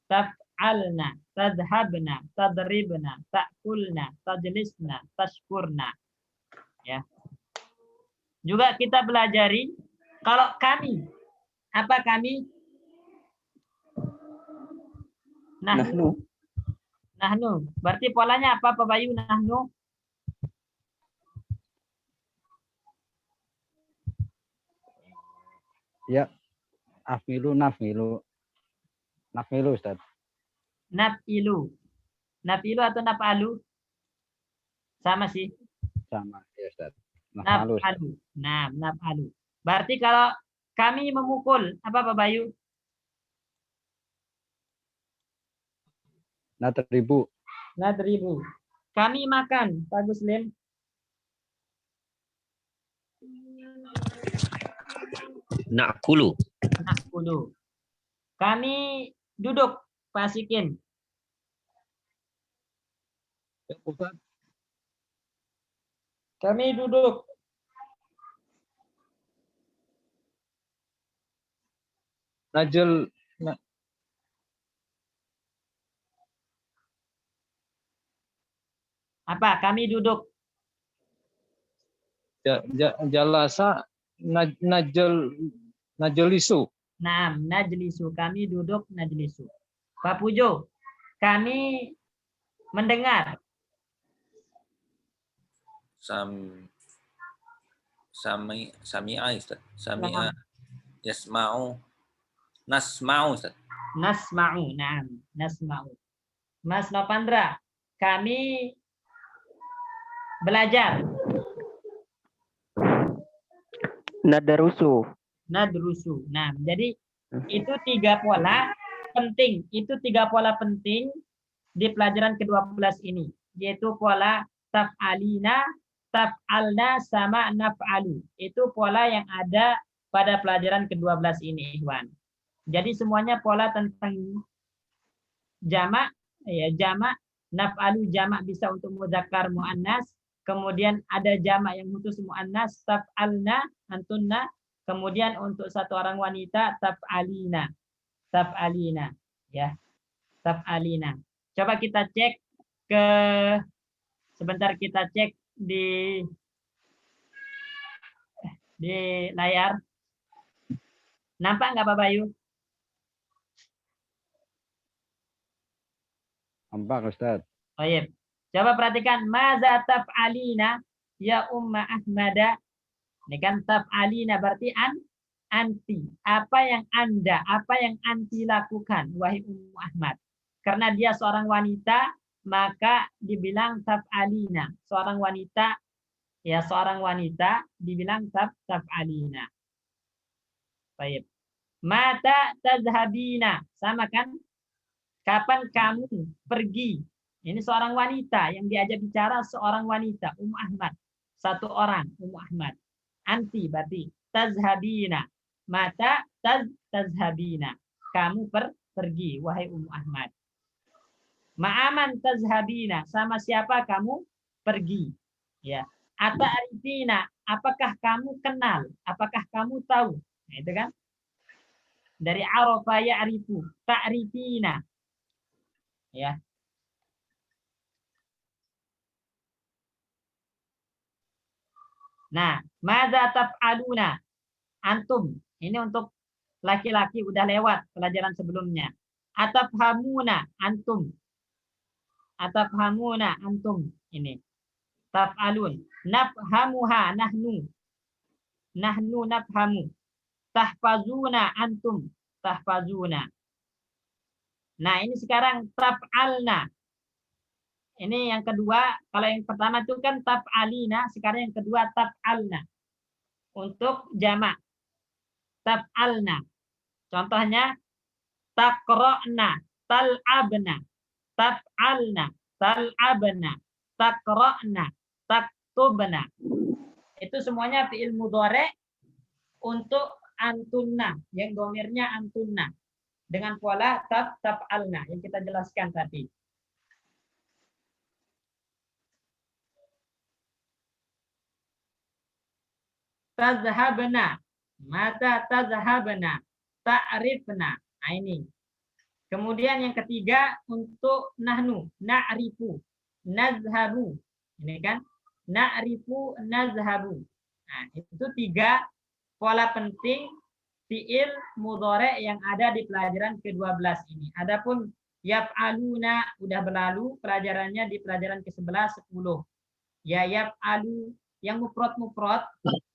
Taf'alna, tadhabna, tadribna, ta'kulna, tajlisna, tashkurna. Ya. Juga kita belajari kalau kami, apa kami? Nahnu. Nahnu. Berarti polanya apa Pak Bayu? Nahnu. Ya, afmilu, nafmilu. Nafmilu, Ustaz. Naf'ilu. Naf'ilu atau naf'alu? Sama sih. Sama, ya Ustaz. Naf'alu, Ustaz. Naf'alu. Nah, naf'alu. Berarti kalau kami memukul, apa Pak Bayu? Nadribu. Nadribu. Kami makan, Pak Muslim. Na'kulu. Na'kulu. Kami duduk, Pak Sikin. Ya, Ustaz. Kami duduk. Najel Apa? Kami duduk. jalasa najelisu. Nah, najlisu. Kami duduk najlisu. Pak Pujo, kami mendengar. Sami'a Ustaz. Sami'a yasma'u nasma'u Ustaz. Nasma'u. Nah, nasma'u. Mas Novandra, kami belajar. Nadarusu. Nadrusu. Nah, jadi itu tiga pola penting. Itu tiga pola penting di pelajaran ke-12 ini, yaitu pola taf'alina, taf'alna, sama naf'alu. Itu pola yang ada pada pelajaran ke-12 ini, Ikhwan. Jadi semuanya pola tentang jamak, ya jamak, naf'alu jamak bisa untuk mudzakkar muannas, kemudian ada jamak yang khusus muannas, taf'alna, antunna, kemudian untuk satu orang wanita taf'alina. Taf'alina, ya. Taf'alina. Coba kita cek sebentar kita cek di layar. Nampak nggak Pak Bayu? Nampak, Ustaz. Oh iya. Coba perhatikan maza taf'alina ya Umma Ahmada. Ini kan taf'alina berarti anti. Apa yang Anda, apa yang anti lakukan wahai Ummu Ahmad? Karena dia seorang wanita, maka dibilang taf'alina. Seorang wanita, ya seorang wanita dibilang taf'alina. Baik. Mata tazhabina. Sama kan? Kapan kamu pergi? Ini seorang wanita yang diajak bicara, seorang wanita, Ummu Ahmad. Satu orang, Ummu Ahmad. Anti berarti tazhabina. Mata tazhabina. Kamu pergi, wahai Ummu Ahmad. Ma'aman tazhabina. Sama siapa kamu pergi? Ya. Ata'rifina. Apakah kamu kenal? Apakah kamu tahu? Nah, itu kan? Dari arafa ya'rifu. Ta'rifina. Ya. Nah, madza taf'aluna? Antum. Ini untuk laki-laki udah lewat pelajaran sebelumnya. Atafhamuna antum. Atafhamuna antum. Ini. Taf'alun. Nafhamuha nahnu. Nahnu nafhamu. Tahfazuna antum. Tahfazuna. Nah, ini sekarang taf'alna. Ini yang kedua. Kalau yang pertama itu kan taf'alina. Sekarang yang kedua taf'alna. Untuk jamak. Taf'alna. Contohnya. Taqra'na. Tal'abna. taf'alna, tal'abna, takra'na, taktubna. Itu semuanya fi'il mudhari untuk antunna, yang domirnya antunna. Dengan pola taf'alna yang kita jelaskan tadi. Tazhabna, mata tazhabna, ta'rifna. Nah, ini. Kemudian yang ketiga untuk nahnu, na'rifu, nazhabu. Ini kan? Na'rifu, nazhabu. Nah, itu 3 pola penting fi'il mudhari yang ada di pelajaran ke-12 ini. Adapun yaf'aluna udah berlalu, pelajarannya di pelajaran ke-11 10. Ya yaf'alu yang mufrad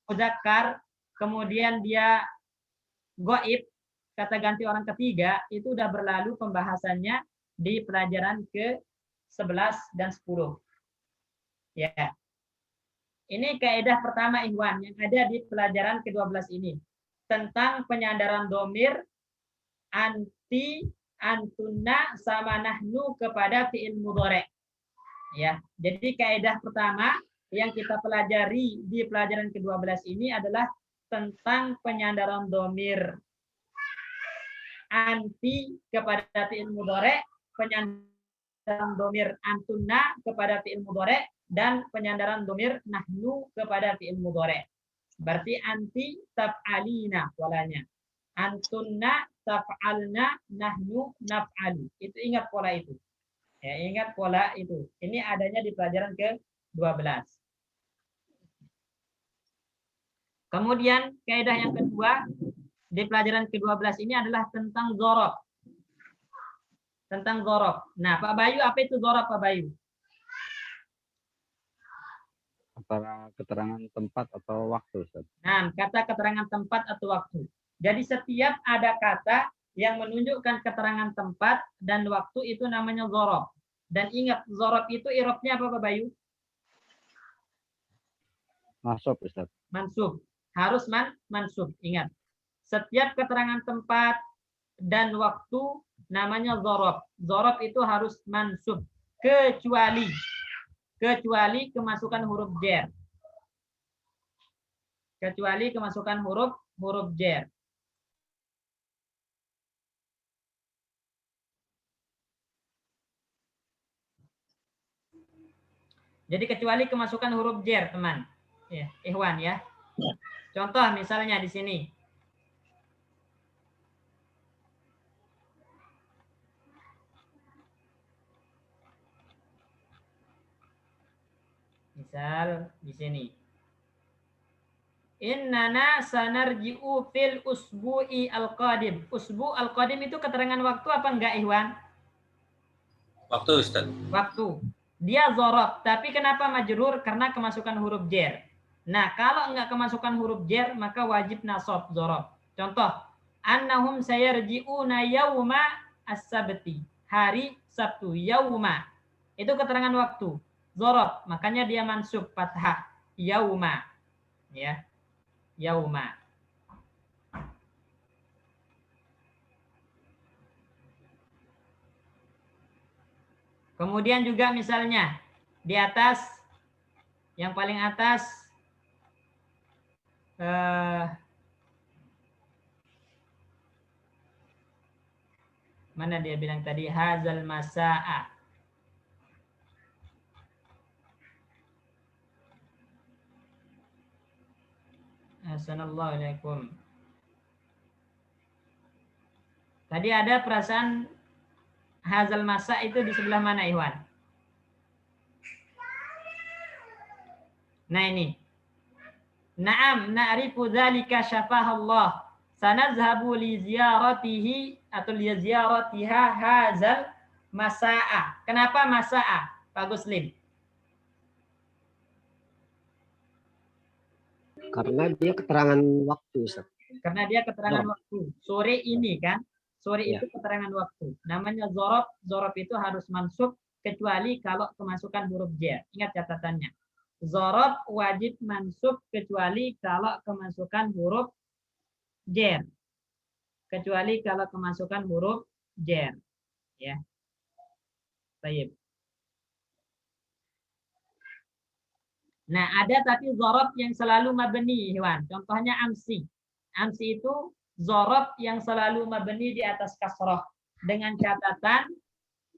muzakkar, kemudian dia goib, kata ganti orang ketiga, itu udah berlalu pembahasannya di pelajaran ke-11 dan 10. Ya. Ini kaidah pertama Ikhwan yang ada di pelajaran ke-12 ini. Tentang penyandaran domir, anti, antunna, sama nahnu kepada fi'il mudhari. Ya. Jadi kaidah pertama yang kita pelajari di pelajaran ke-12 ini adalah tentang penyandaran domir anti kepada fi'il mudhari, penyandaran domir antunna kepada fi'il mudhari, dan penyandaran domir nahnu kepada fi'il mudhari. Berarti anti taf'alina polanya. Antunna taf'alna, nahnu naf'alu. Itu ingat pola itu. Ya, ingat pola itu. Ini adanya di pelajaran ke-12. Kemudian kaidah yang kedua di pelajaran ke-12 ini adalah tentang dzaraf. Tentang dzaraf. Nah, Pak Bayu, apa itu dzaraf, Pak Bayu? Antara keterangan tempat atau waktu, Ustaz. Nah, kata keterangan tempat atau waktu. Jadi setiap ada kata yang menunjukkan keterangan tempat dan waktu itu namanya dzaraf. Dan ingat, dzaraf itu i'rabnya apa, Pak Bayu? Mansub, Ustaz. Mansub. Harus mansub. Ingat. Setiap keterangan tempat dan waktu namanya dzaraf. Dzaraf itu harus mansub. Kecuali kemasukan huruf jar. Kecuali kemasukan huruf jar. Jadi kecuali kemasukan huruf jar, teman. Ya, Ikhwan ya. Contoh misalnya di sini. Misal di sini. Innana sanarji'u fil usbu'i al-qadim. Usbu' al-qadim itu keterangan waktu apa enggak, Ikhwan? Waktu, Ustaz. Waktu. Dia dzaraf, tapi kenapa majrur? Karena kemasukan huruf jar. Nah, kalau enggak kemasukan huruf jar, maka wajib nasab dzaraf. Contoh, annahum sayarji'una yauma as-sabti. Hari Sabtu, yauma. Itu keterangan waktu. Dzaraf, makanya dia mansub fathah. Yauma. Ya. Yauma. Kemudian juga misalnya di atas, yang paling atas, mana dia bilang tadi, hazal masa'a. Assalamualaikum. Tadi ada perasaan hazal masa itu di sebelah mana, Ikhwan? Nah ini. Naam na'rifu dzalika syafahallah. Sanazhabu li ziyaratihi atau li ziyaratiha hazal masa'a. Kenapa masa'a, Pak Guslim? Karena dia keterangan waktu, Ustaz. Karena dia keterangan waktu. Sore ini kan? Sore Ya. itu keterangan waktu. Namanya dzaraf. Dzaraf itu harus mansub kecuali kalau kemasukan huruf jar. Ingat catatannya. Dzaraf wajib mansub kecuali kalau kemasukan huruf jar. Kecuali kalau kemasukan huruf jar. Ya. Baik. Nah, ada tapi zorob yang selalu mabni, Iwan. Contohnya amsi. Amsi itu zorob yang selalu mabni di atas kasroh. Dengan catatan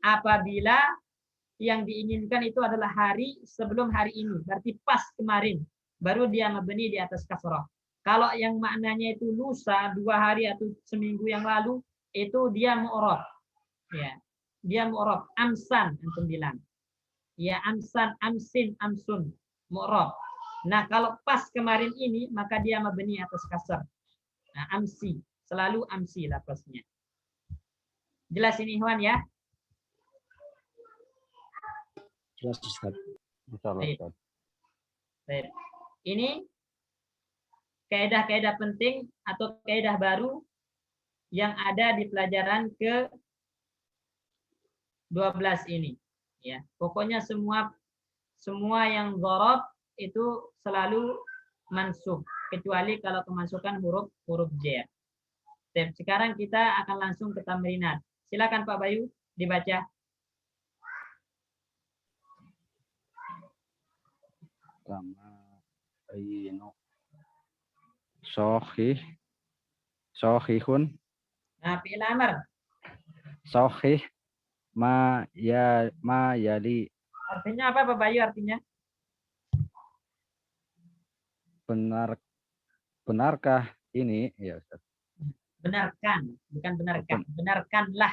apabila yang diinginkan itu adalah hari sebelum hari ini. Berarti pas kemarin. Baru dia mabni di atas kasroh. Kalau yang maknanya itu lusa, 2 hari atau seminggu yang lalu, itu dia mu'rob. Ya, dia mu'rob. Amsan, antum bilang. Ya, amsan, amsin, amsun. Mu'rob. Nah, kalau pas kemarin ini, maka dia mabni atas kasar. Nah, amsi. Selalu amsi lafaznya. Jelas ini, Ikhwan, ya? Jelas Ustaz. Insyaallah, Baik. Ustaz. Baik. Ini kaidah-kaidah penting atau kaidah baru yang ada di pelajaran ke-12 ini. Ya, pokoknya semua yang dhorob itu selalu mansub, kecuali kalau kemasukan huruf jar. Sekarang kita akan langsung ke tamrinat. Silakan Pak Bayu dibaca. Sama ayino. Sohihun. Nah, fi'il amr. Sohih. Ma yali. Artinya apa Pak Bayu artinya? Benarkah ini? Ya, Ustaz. Benarkan, bukan benarkan. Benarkanlah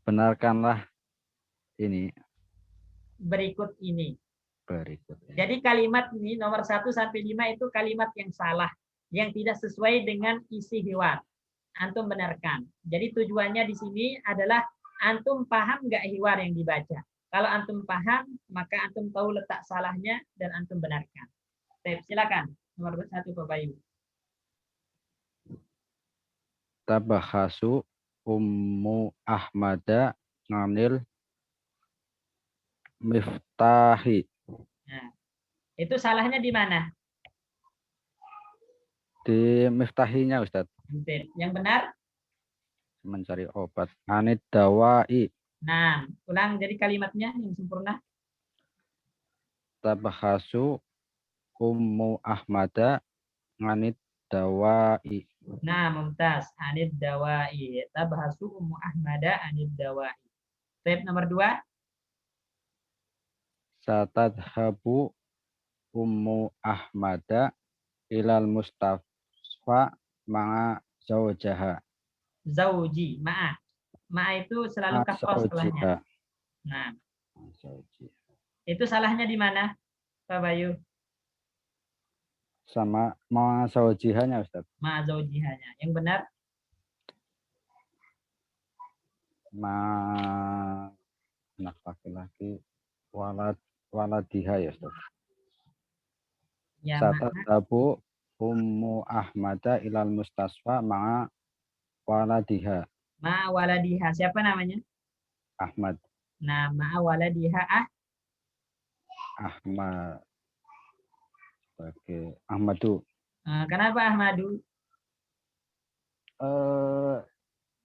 Benarkanlah ini berikut ini. berikut. Jadi kalimat ini nomor 1 sampai 5 itu kalimat yang salah, yang tidak sesuai dengan isi hiwar. Antum benarkan. Jadi tujuannya di sini adalah antum paham nggak hiwar yang dibaca. Kalau antum paham, maka antum tahu letak salahnya dan antum benarkan. Silakan nomor 1 Pak Bayu. Tabahasu Ummu Ahmada nganil Miftahi. Nah, itu salahnya di mana? Di Miftahinya, Ustaz. Yang benar? Mencari obat. Anid dawai. Nah, ulang jadi kalimatnya yang sempurna. Tabahasu Ummu Ahmada nganid dawai. Nah, mumtaz. Anid dawai. Tabahasu Ummu Ahmada anid dawai. Step nomor 2. Satadhabu Ummu Ahmada ilal Mustafa ma'a zaujaha. Zauji, ma'a. Ma'a itu selalu kasroh setelahnya. Nah, itu salahnya di mana, Pak Bayu? Sama ma'a zaujihanya, Ustaz. Ma'a zaujihanya. Yang benar? Anak laki-laki waladiha, ya, Ustaz. Ya, Satadhabu Ummu Ahmada ilal Mustafa ma'a waladiha. ma'a waladiha. Siapa namanya? Ahmad. Nah, ma'a waladiha Ahmad. Oke, Ahmadu. Kenapa Ahmadu?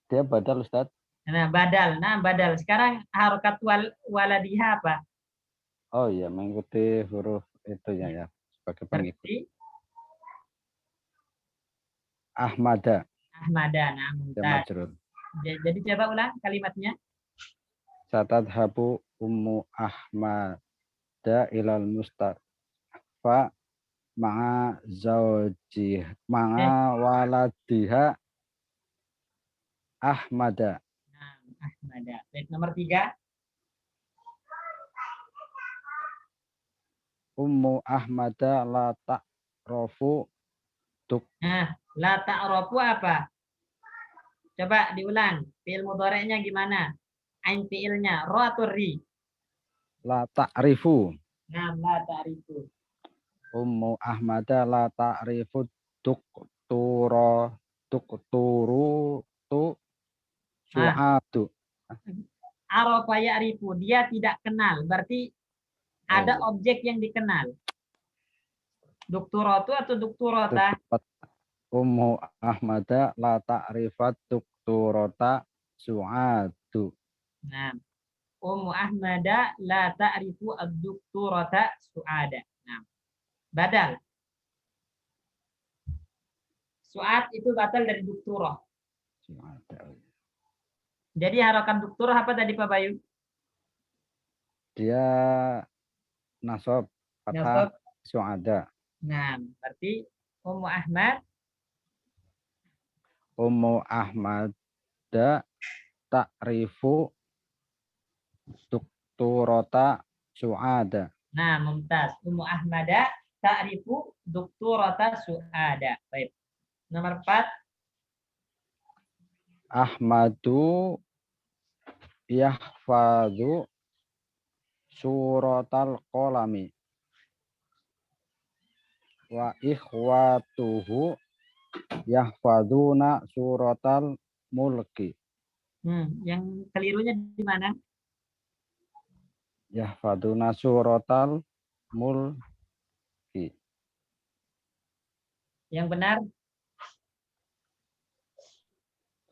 Dia badal, Ustaz. Nah, badal. Nah, badal. Sekarang harokat waladiha apa? Oh iya, mengikuti huruf itunya ya, sebagai pengikut. Seperti Ahmada. Ahmada. Nah, mumtaz. Jadi coba ulang kalimatnya. Satadhabu Ummu Ahmada ilal Mustafa ma'a waladiha Ahmada. Nah, Ahmada. Baik, nomor 3. Ummu Ahmada la ta'rofu Nah, la ta'rofu apa? Coba diulang. Fi'il mudhari'nya gimana? Ain fi'ilnya ro atau ri? la ta'rifu. Nah, la ta'rifu. Ummu Ahmada la ta'rifu tukturu tu su'atu. Arafa ya'rifu, dia tidak kenal. Berarti ada objek yang dikenal. Dukturatu atau dukturota? Ummu Ahmada la ta'rifat dukturota su'atu. Nah, Ummu Ahmada la ta'rifu ad-doktorata Su'ada. Nah, badal. Su'ad itu batal dari doktorah. Su'ada. Jadi harokat doktorah apa tadi Pak Bayu? Dia nasab Nasab. fathah su'ada. Nah, berarti Ummu Ahmad Ummu Ahmada ta'rifu doktorata su'ada. Nah, mumtaz. Ummu Ahmada ta'rifu doktorata Su'ada. Baik. Nomor 4. Ahmadu yahfadhu suratal qalami wa ikhwatuhu yahfaduna suratal mulki. Yang kelirunya di mana? Yahfaduna suratal mulki. Yang benar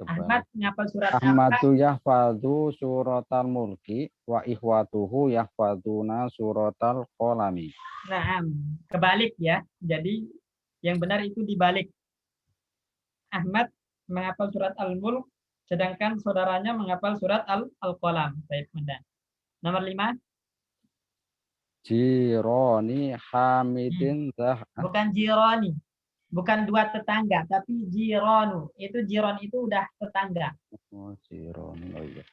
Ahmad ngapal surat apa? Ahmadu yahfadhu suratal mulki wa ikhwatuhu yahfaduna suratal qalami. Nah, kebalik ya. Jadi yang benar itu dibalik. Ahmad menghafal surat Al-Mulk, sedangkan saudaranya menghafal surat Al-Qalam. Baik, benar. Nomor 5. Jironi hamidin Bukan jironi. Bukan dua tetangga, tapi jironu. Itu jiron itu udah tetangga. Oh, jironi. Oh iya.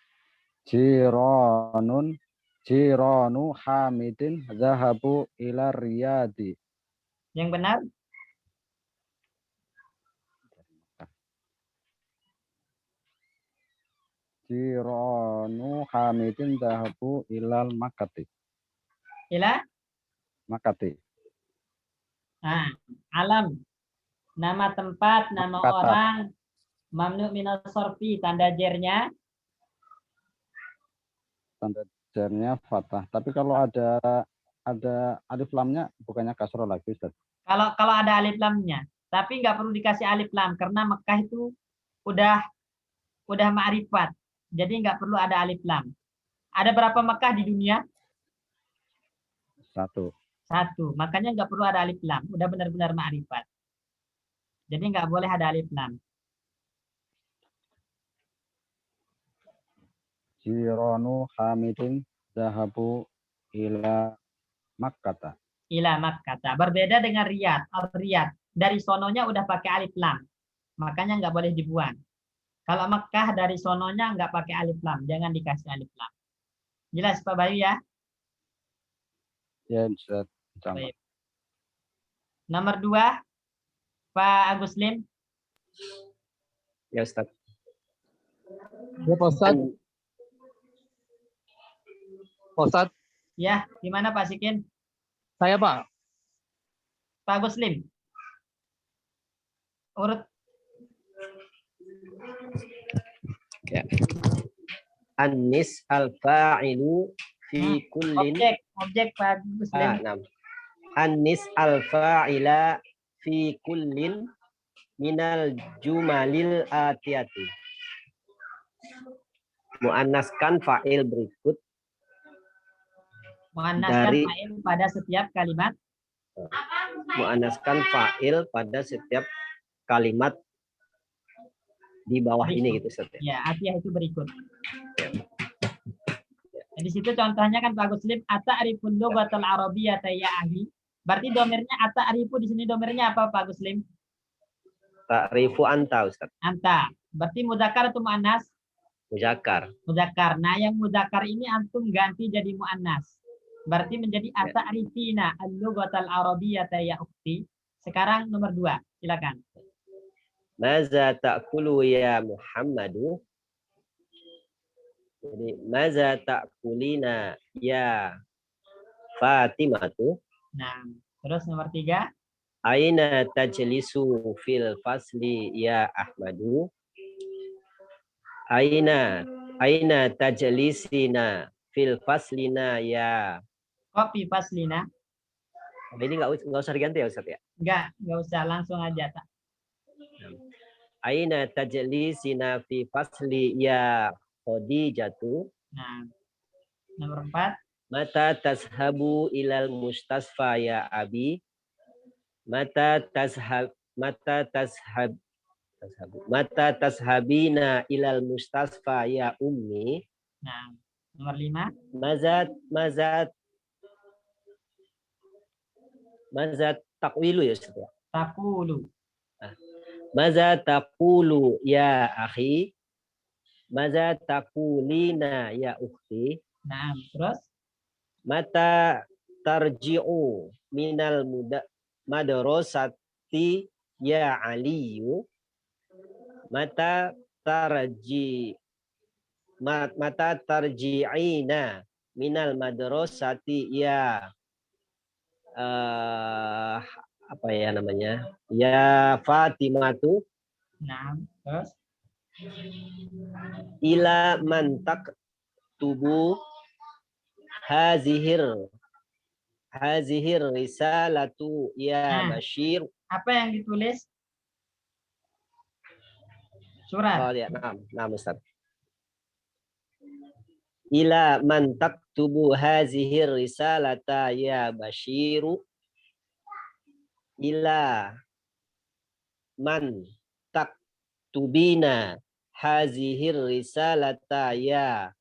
Jironu hamidin zahabu ila riyadi. Yang benar? Jironu hamidin zahabu ilal makati. Ila? Makati. Nah, alam. Nama tempat, nama Kata. orang, mamnu minal sorfi, tanda jernya. Tanda jernya fathah. Tapi kalau ada alif lamnya bukannya kasroh lagi, Ustaz. Kalau ada alif lamnya, tapi nggak perlu dikasih alif lam karena Mekah itu udah ma'rifat. Jadi nggak perlu ada alif lam. Ada berapa Mekah di dunia? 1. Makanya nggak perlu ada alif lam. Udah benar-benar ma'rifat. Jadi nggak boleh ada alif lam. Jironu hamidin zahabu ila Makkata. Ila Makkata. Berbeda dengan Riyadh. Al-Riyadh. Dari sononya udah pakai alif lam. Makanya nggak boleh dibuang. Kalau Mekah dari sononya nggak pakai alif lam. Jangan dikasih alif lam. Jelas Pak Bayu ya? Ya, Ustaz. Baik. Nomor 2. Pak Agus Lim. Ya Ustaz. Ya Pak Ustaz. Pak Ustaz. Ya, gimana Pak Sikin? Saya Pak. Pak Agus Lim. Urut. Ya. Anis al-fa'ilu fi kullin. Objek Pak Agus Lim. Anis al-fa'ila fi kullin minal jumalil atiyati. Muannaskan fa'il berikut. Muannaskan fa'il pada setiap kalimat. Muannaskan fa'il pada setiap kalimat di bawah berikut. Ini gitu Ustaz. Ya, atiyah itu berikut. Di situ contohnya kan Pak Agus Lim, ata'riful lughatal arabiyyata ya ahli. Berarti domirnya ata'rifu di sini domirnya apa Pak Agus Lim? Ta'rifu anta Ustaz. Anta. Berarti muzakkar atau muannas? Muzakkar. Muzakkar. Nah, yang muzakkar ini antum ganti jadi muannas. Berarti menjadi ata'rifina al-lughatal arabiyyata ya ukhti. Sekarang nomor 2, silakan. Maza ta'kulu ya Muhammadu. Jadi maza ta'kulina ya Fatimatu. Nah, terus nomor 3. Aina tajlisu fil fasli ya Ahmadu. Aina tajlisina fil faslina ya. Kopi faslina. Ini nggak usah diganti ya Ustaz ya? Nggak usah, langsung aja tak. Aina tajlisina fi fasli ya Khadijatu. Nah, Nomor 4. Mata tashabu ilal mustasfa ya abi. Mata tashabina ilal mustasfa ya ummi. Nah, nomor 5. Mazat takwilu ya Ustaz. Takulu. Maza taqulu ya akhi. Maza taqulina ya ukhti. Nah, terus Mata tarji'u minal madrasati ya aliyu. Mata tarji'ina minal madrasati ya apa ya namanya? Ya Fatimatu. nah, terus Ila mantak tubuh hazihir risalatu ya Nah. Bashir. apa yang ditulis? Surat. Oh ya, nah Ustaz. Ila man taktubu hazihir risalata ya Bashiru. Ila man taktubina hazihir risalata ya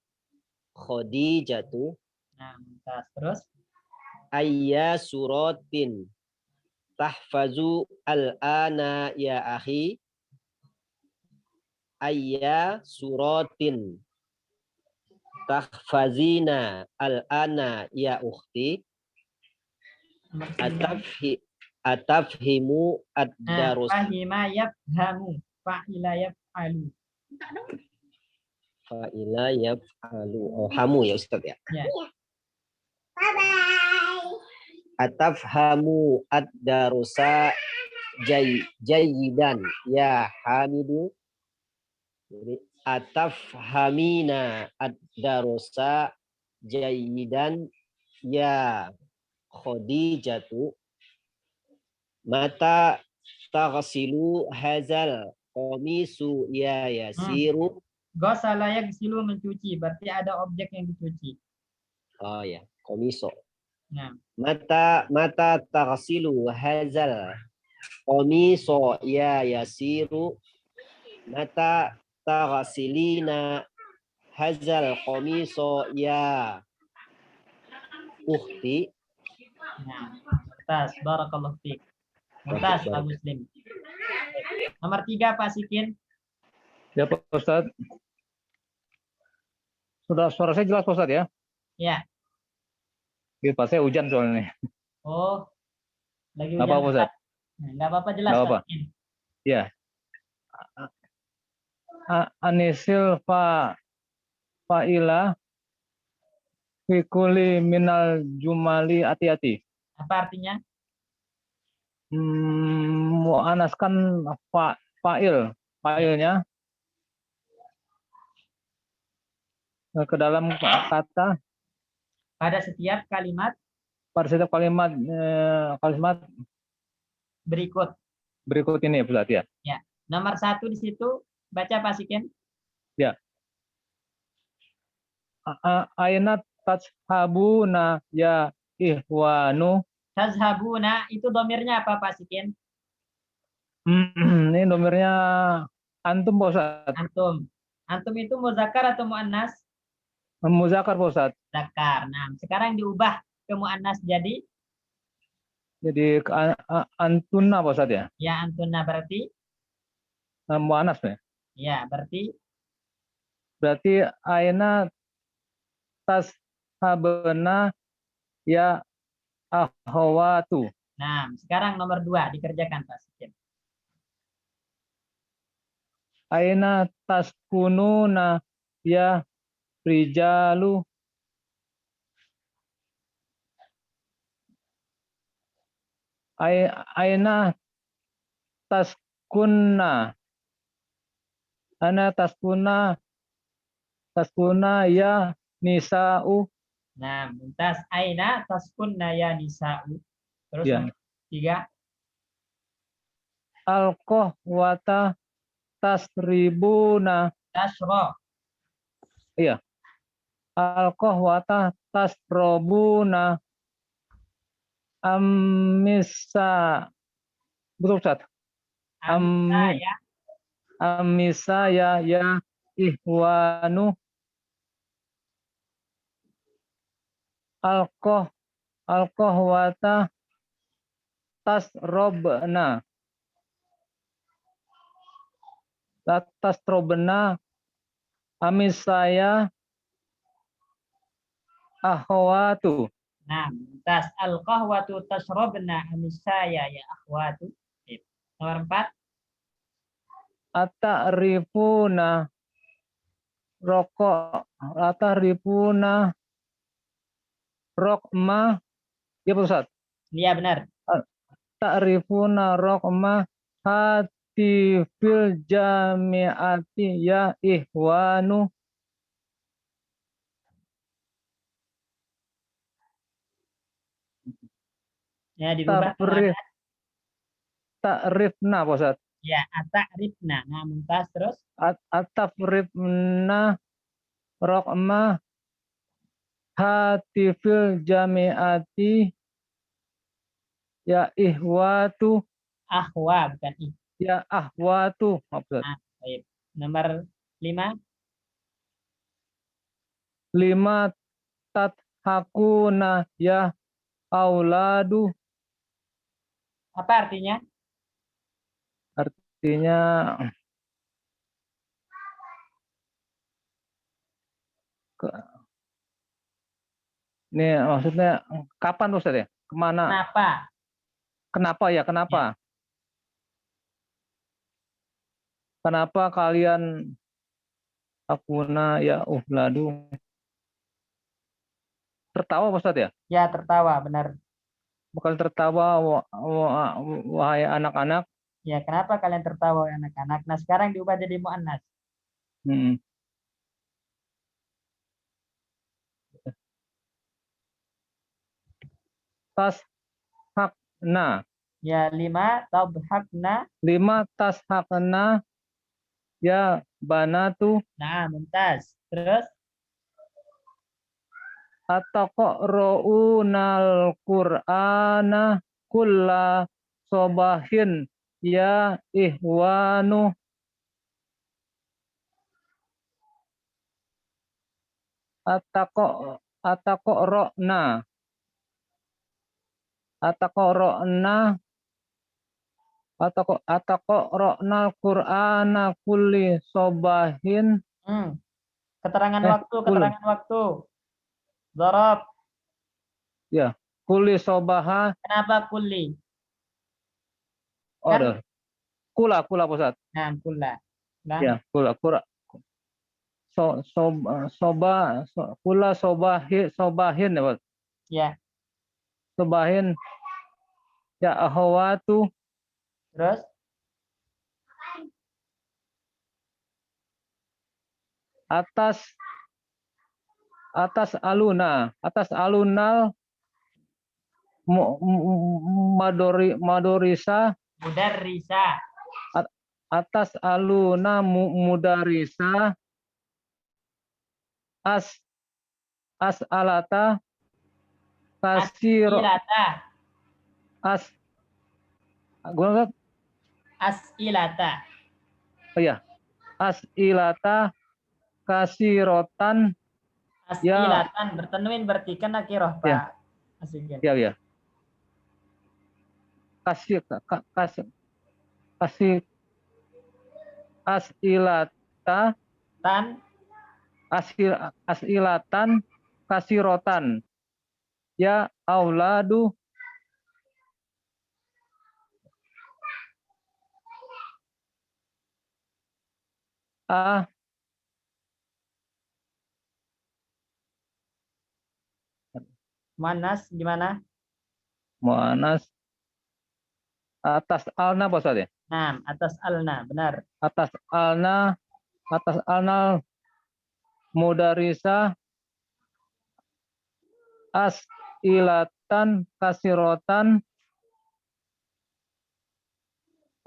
Khadijatu. Nah, terus Ayya suratin tahfazu al-ana ya akhi. Ayya suratin tahfazina al-ana ya ukhti. Atafhimu ad-darus. Fahima yafhamu. Fa'ila yaf'alu. Fa'ila yaf'alu. Oh, hamu ya Ustaz ya. Ya. Atafhamu ad-darusa jayidan ya Hamidu. Jadi atafhamina ad-darusa jayidan ya Khadijatu. Mata taghsilu hazal qamisu ya Yasiru. Ghasala yaghsilu mencuci, berarti ada objek yang dicuci. Oh ya, komiso. Nah, Mata taghsilu hazal qamiso ya Yasiru. Mata taghsilina hazal qamiso ya ukhti. nah, mumtaz, barakallahu fiik. Mumtaz, Pak Muslim. Nomor 3, Pak Sikin. Ya Pak Ustadz. Suara saya jelas Pak Ustadz ya? Ya. Gitu, Pak, saya hujan soalnya. Oh, lagi Nggak hujan. apa-apa, Ustadz. Nggak apa-apa, jelas. Nggak apa-apa. Pak Sikin. Ya. Anisil fa'ila fikuli minal jumali hati-hati. Apa artinya? Mu'anaskan fa'ilnya ke dalam kata Pada setiap kalimat berikut. Berikut ini Ustaz ya. Ya. Nomor 1 di situ baca Pak Sikin. Ya. Aina tashabuna ya ihwanu. Tazhabuna itu domirnya apa Pak Sikin? Ini domirnya antum Pak Ustaz. Antum. Antum itu muzakkar atau muannas? Muzakkar Pak Ustaz. Zakar. Nah, sekarang diubah ke muannas jadi Antunna Pak Ustaz ya. ya antunna, berarti Muannas ya. ya berarti aina tashabuna ya ahwatu. nah, sekarang nomor 2 dikerjakan Pak Sikin. Aina taskununa ya rijalu. Aina taskunna. Ana taskuna ya nisa'u. Nah, mumtaz. Aina taskunna ya nisa'u. Terus Ya. nomor 3. Al-qahwata tasribuna. Tasro. Iya. al-qahwata tasrobuna amisa. Betul Ustaz. Amisa ya. Amisa ya ihwanu al-qahwata tasrobna amisaya ahwatu. Nah, tas al-qahwatu tashrabna amisaya ya akhwatu. Nomor 4. Atarifuna rokma. Ya Pak Ustaz. Iya benar. Ta'rifuna rokma hati fil jami'ati ya ihwanu. Ya dirubah Takrif, kemana? takrifna Pak Ustaz. Ya atarifna. Nah, mumtaz terus. Atafrifna rokma hati fil jami'ati ya ihwatu. Akhwa bukan ih. Ya ahwatu. Maksud. Nah, baik. Nomor 5. 5 tathakuna ya auladu. Apa artinya? Artinya ini maksudnya kapan Ustaz ya? Kemana? Kenapa? Kenapa ya? Kenapa? Ya. Kenapa kalian akuna ya uhladu? Tertawa Ustaz ya? Ya tertawa, benar. Bukan tertawa wahai anak-anak. Ya, kenapa kalian tertawa anak-anak? Nah, sekarang diubah jadi muannas. Hmm. Tashakna. Ya, 5 tabhakna. 5 tashakna ya banatu. Nah, mumtaz. Terus Ataqra'unal Qur'ana kulla sobahin ya ihwanu. Ataqra'na ataqra'nal Qur'ana kulli sobahin. keterangan waktu, Kul. keterangan waktu. Dzarab. Ya, kulli sobaha. Kenapa kulli? Oh, Kan? Kula Pak Ustaz. Nah, kulla. Nah, Ya, kula. Kula sobahin ya Pak. ya. Sobahin ya ahwatu. Terus atas alunal madorisa. mudarrisa. Atas aluna mudarisa alata kasiro As'ilata. gua As'ilata. oh ya ilata kasirotan. As'ilatan bertanwin berarti kan nakirah, Pak. Ya. Aslinya. Ya. Kasih asilata Tan. asilatan kasirotan ya auladu. Manas gimana? Mu'anas atas alna Pak Ustaz ya? Nah, atas alna, benar. Atas alna mudarisa ilatan kasirotan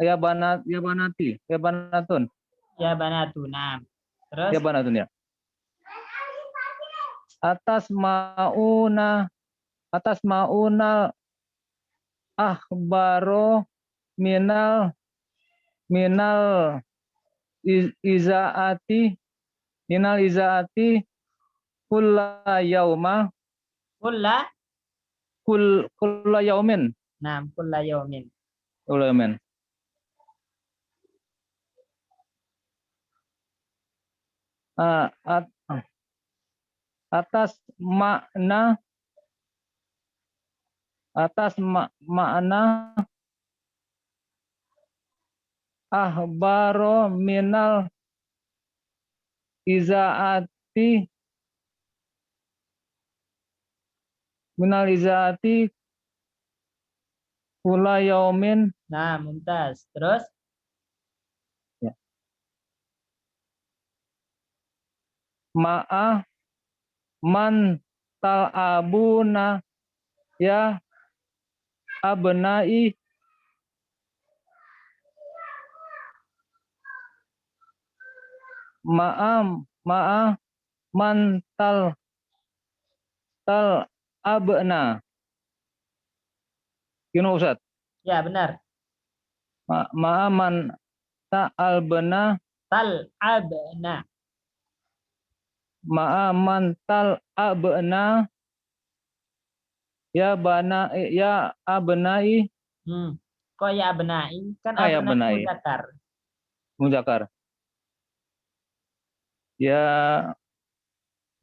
ya banatun. Ya banatu. Nah, terus Ya banatun ya. atas mauna ahbaro minal minal izaati kulla yauma Kulla. kulla yaumin Nah, kulla yaumin. kulla yaumin. Atas makna ahbaro minal izaati kulla yaumin. Nah, mumtaz. Terus? Ya. Ma'a man tal'abuna ya abnai ma'a man tal'abna. Gini Ustaz. Ya, benar. Ma'a man tal'abna Tal'abna. ma'a man tal'abna ya abnai. Kok ya abnai? Kan Ya abnai abnai. Muzakkar. Ya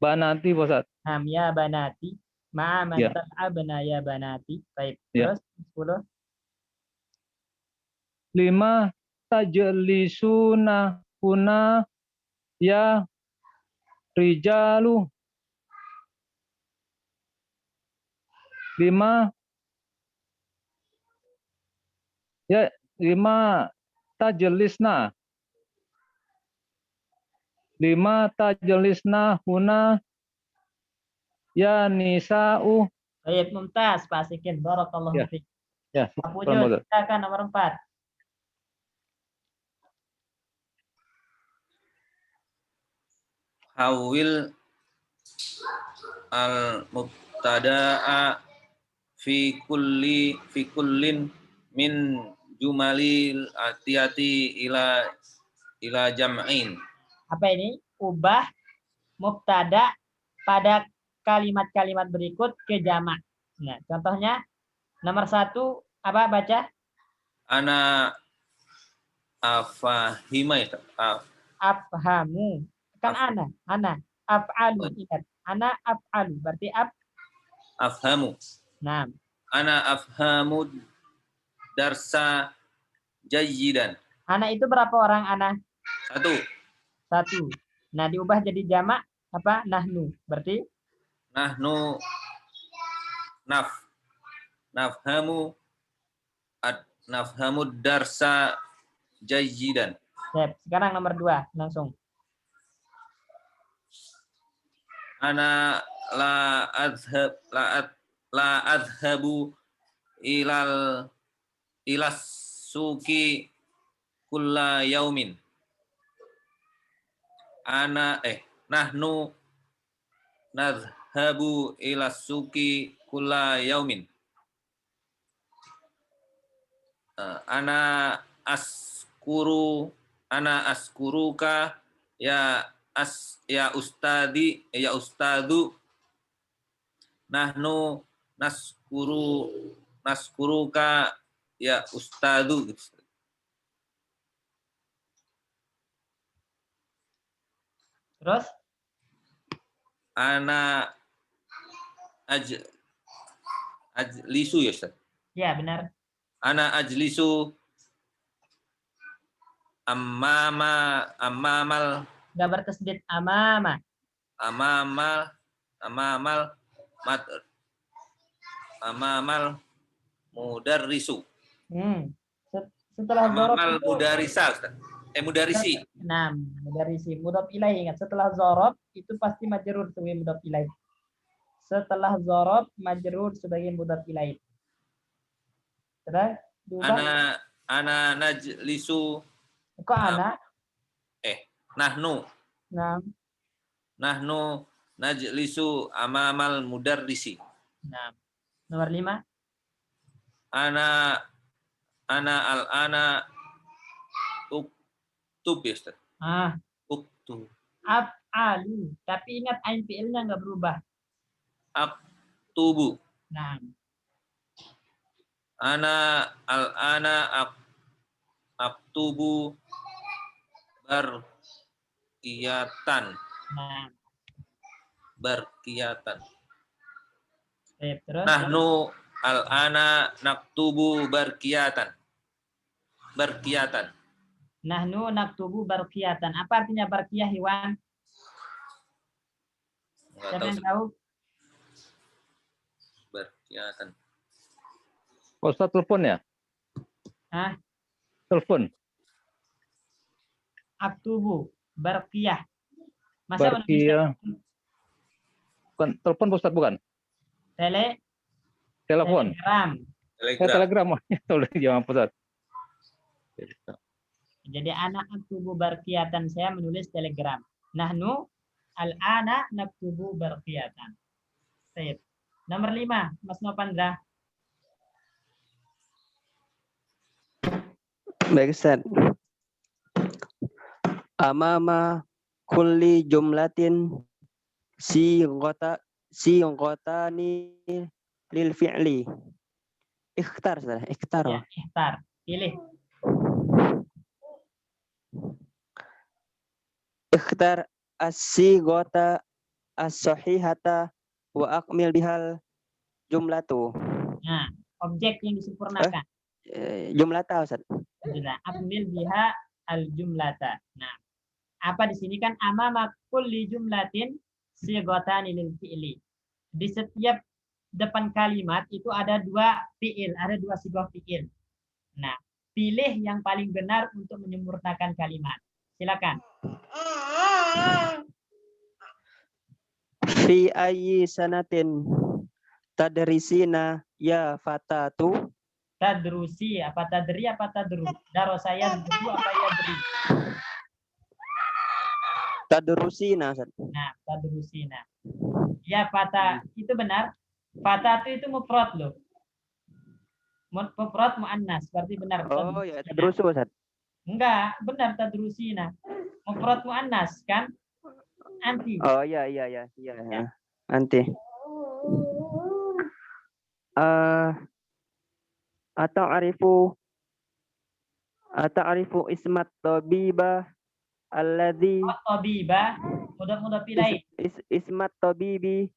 banati Ustaz. Ya banati. Ma'aman Ya. tal'abna ya banati. Baik. Ya. Terus 10. 5 tajlisuna huna ya rijalu. 5 tajlisna. 5 tajlisna huna ya nisa'u. Baik, mumtaz. Pak Sikin. Barakallahu Ya. fiik. Ya, Pak Pujol, silakan nomor 4. Hawil al mubtada'a fi kullin min jumalil atiyati ila jam'in. Apa ini? Ubah mubtada pada kalimat-kalimat berikut ke jamak. Nah, contohnya nomor 1 apa baca? Ana afahima ya. Afhamu. Kan ana. Af'alu. Ingat. Ana af'alu. Berarti Afhamu. Nah. Ana afhamu darsa jayyidan. Ana itu berapa orang ana? 1. Nah, diubah jadi jamak apa? Nahnu. Berarti Nahnu nafhamu darsa jayyidan. Sekarang nomor 2 langsung. Ana la adhabu ilas suki kulla yaumin. Nahnu nadhabu ilas suki kulla yaumin. Ana askuruka ya ustadu. Nahnu naskuruka ya ustadu. Terus? Ana ajlisu ya Ustaz? Ya, benar. Ana ajlisu amamal Enggak bertasydid amamal mudarrisu. Setelah dzaraf Amamal mudarisa Ustaz. Mudarisi. Nah, mudarisi. Mudhaf ilaih. Ingat, setelah dzaraf itu pasti majrur sebagai mudhaf ilaih. Setelah dzaraf majrur sebagai mudhaf ilaih. Terus Ana najlisu. Kok ana? Nahnu. Nah. Nahnu najlisu amamal mudarrisi. Nah, nomor 5. Ana al-ana uktub ya Ustaz. Uktub. Af'alu. Tapi ingat ain fi'ilnya nggak berubah. Aktubu. Nah, Ana al-ana aktubu barqiyatan. nah. Barqiyatan. Terus. Nahnu al-ana naktubu barqiyatan. Barqiyatan. Nahnu naktubu barqiyatan. Apa artinya barqiyah, Iwan? Siapa yang tahu? Barqiyatan. Pak Ustadz telepon ya? Hah? Telepon. Aktubu barqiyah. Masa Barqiyah. Bukan telepon Pak Ustadz, bukan? Telepon. Telegram. Telegram. Jangan Pak Ustadz. Jadi anak aktubu barqiyatan, saya menulis telegram. Nahnu al-ana naktubu barqiyatan. Baik. Nomor 5, Mas Nopandra. Baik, Ustaz. Amama kulli jumlatin sighotani lil fi'li. Ikhtar, Ustaz. Ikhtar. Ya, ikhtar. Pilih. Ikhtar as-sighata as-sahihata wa akmil bihal jumlatu. Nah, objek yang disempurnakan. Jumlata, Ustaz. Sudah. Akmil biha al-jumlata. Nah, apa di sini kan amama kulli jumlatin sighotani lil fi'li. Di setiap depan kalimat itu ada 2 fi'il, ada 2 sigah fi'il. Nah, pilih yang paling benar untuk menyempurnakan kalimat. Silakan. Fi ayyi sanatin tadrisina ya fatatu. Tadrusi, apa tadri, apa tadru? Daro saya dulu, apa ya dri? Tadrusina, Ustaz. Nah, tadrusina. Ya, fata, itu benar. Fata itu mufrad loh. Mufrad muannas, berarti benar. Oh ya, tadrusu, Ustaz. Enggak, benar tadrusina. Mufrad muannas kan? Anti. Oh iya. Nanti. Ata'arifu ismat tabiba alladzi Tabiba, mudah-mudah pilih. ismat tabibi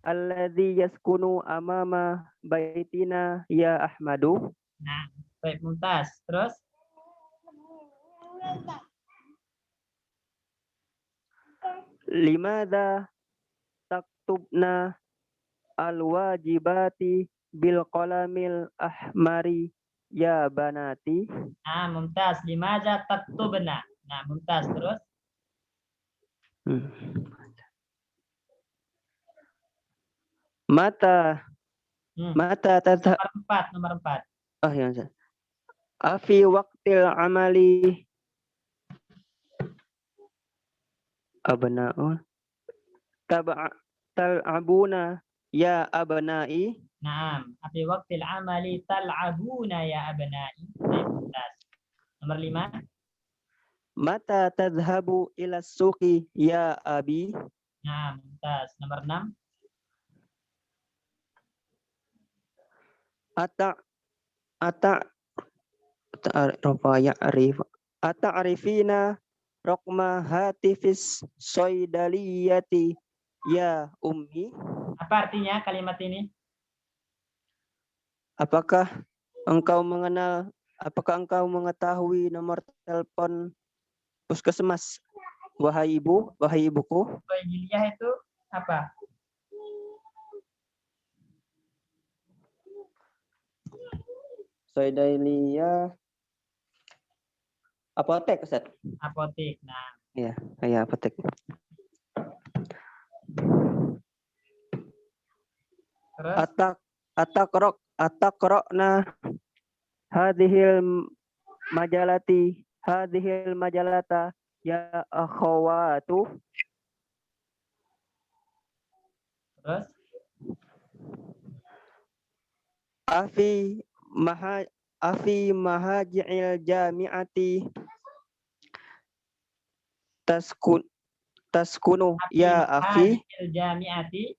alladzi yaskunu amama baitina ya Ahmadu. Nah, baik, Mumtaz. Terus? Limadza taktubna al-wajibati bil qalamil ahmari ya banati. Nah, Mumtaz. Limaza taktubna. Nah, Mumtaz. Terus? Mata tata. Nomor 4. Oh ya, Ustaz. Afi waqtil amali abna'un tal'abuna ya abna'i. Naam, afi waqtil amali tal'abuna ya abna'i. Mumtaz. Nomor 5. Mata tadhhabu ila suqi ya abi. Nah, Mumtaz. Nomor 6. Ata'arifina raqma hatifis soidaliyati ya ummi. Apa artinya kalimat ini? Apakah engkau mengetahui nomor telepon puskesmas wahai ibuku? Soidaliyah itu apa? Soidaliyah apotek, Ustaz. Apotek. Nah, Iya, apotek. terus? Ataqra'na hadhil majalata ya akhawatu. Terus Afi mahaji'il jami'ati taskunu ya afi hadil jami'ati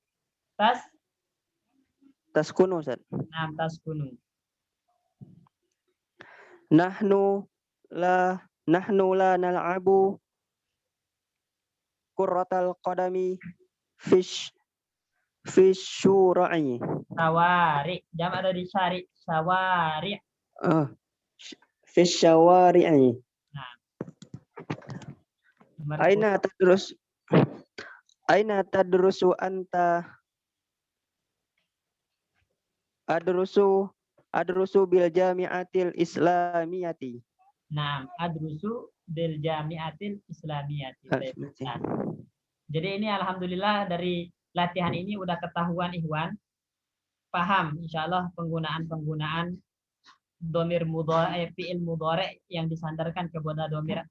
taskunu Ustaz. taskunu. Nahnu la nal'abu kurratal qadami fish syura'i. Sawari. Jam ada di syari. Sawari. Fish syawari'i. Nomor Aina tadrusu anta adrusu bil jami'atil islamiyati. Adrusu bil jami'atil islamiyati. Nah, jadi ini alhamdulillah dari latihan ini udah ketahuan Ikhwan. Paham insyaallah penggunaan domir mudhari, fi'il mudhari yang disandarkan kepada domir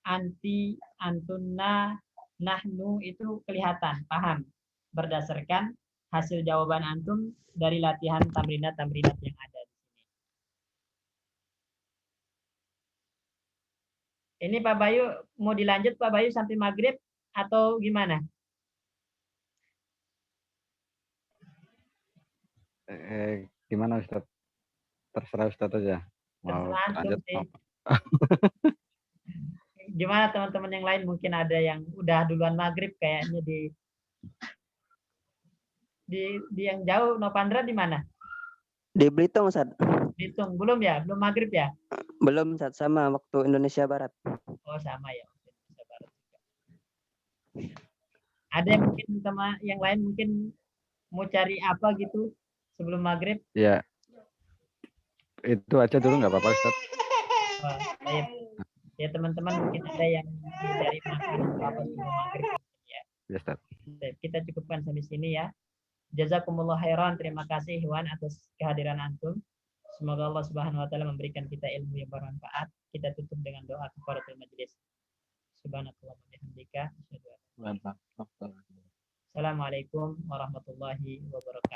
anti, antunna, nahnu itu kelihatan, paham berdasarkan hasil jawaban antum dari latihan tamrinat-tamrinat yang ada di sini. Ini Pak Bayu mau dilanjut Pak Bayu sampai maghrib atau gimana? Gimana Ustaz? Terserah Ustaz aja. Mau Terserah antum lanjut? sih. Gimana teman-teman yang lain, mungkin ada yang udah duluan maghrib kayaknya di yang jauh. Novandra di mana? Di Belitung Ustaz. Belitung belum ya? Belum maghrib ya? Belum Ustaz, sama waktu Indonesia Barat. Oh sama ya. Indonesia Barat juga. Ada yang mungkin sama yang lain mungkin mau cari apa gitu sebelum maghrib? Ya. Itu aja dulu nggak apa-apa Ustaz. Wah, baik. Ya teman-teman mungkin ada yang mencari makan atau apa sebelum maghrib ya. Ya Ustaz. Baik, kita cukupkan sampai sini ya. Jazakumullah khairan. Terima kasih Ikhwan atas kehadiran antum. Semoga Allah Subhanahu wa taala memberikan kita ilmu yang bermanfaat. Kita tutup dengan doa kafaratul majelis. Subhanakallah wa bihamdika. Assalamualaikum warahmatullahi wabarakatuh.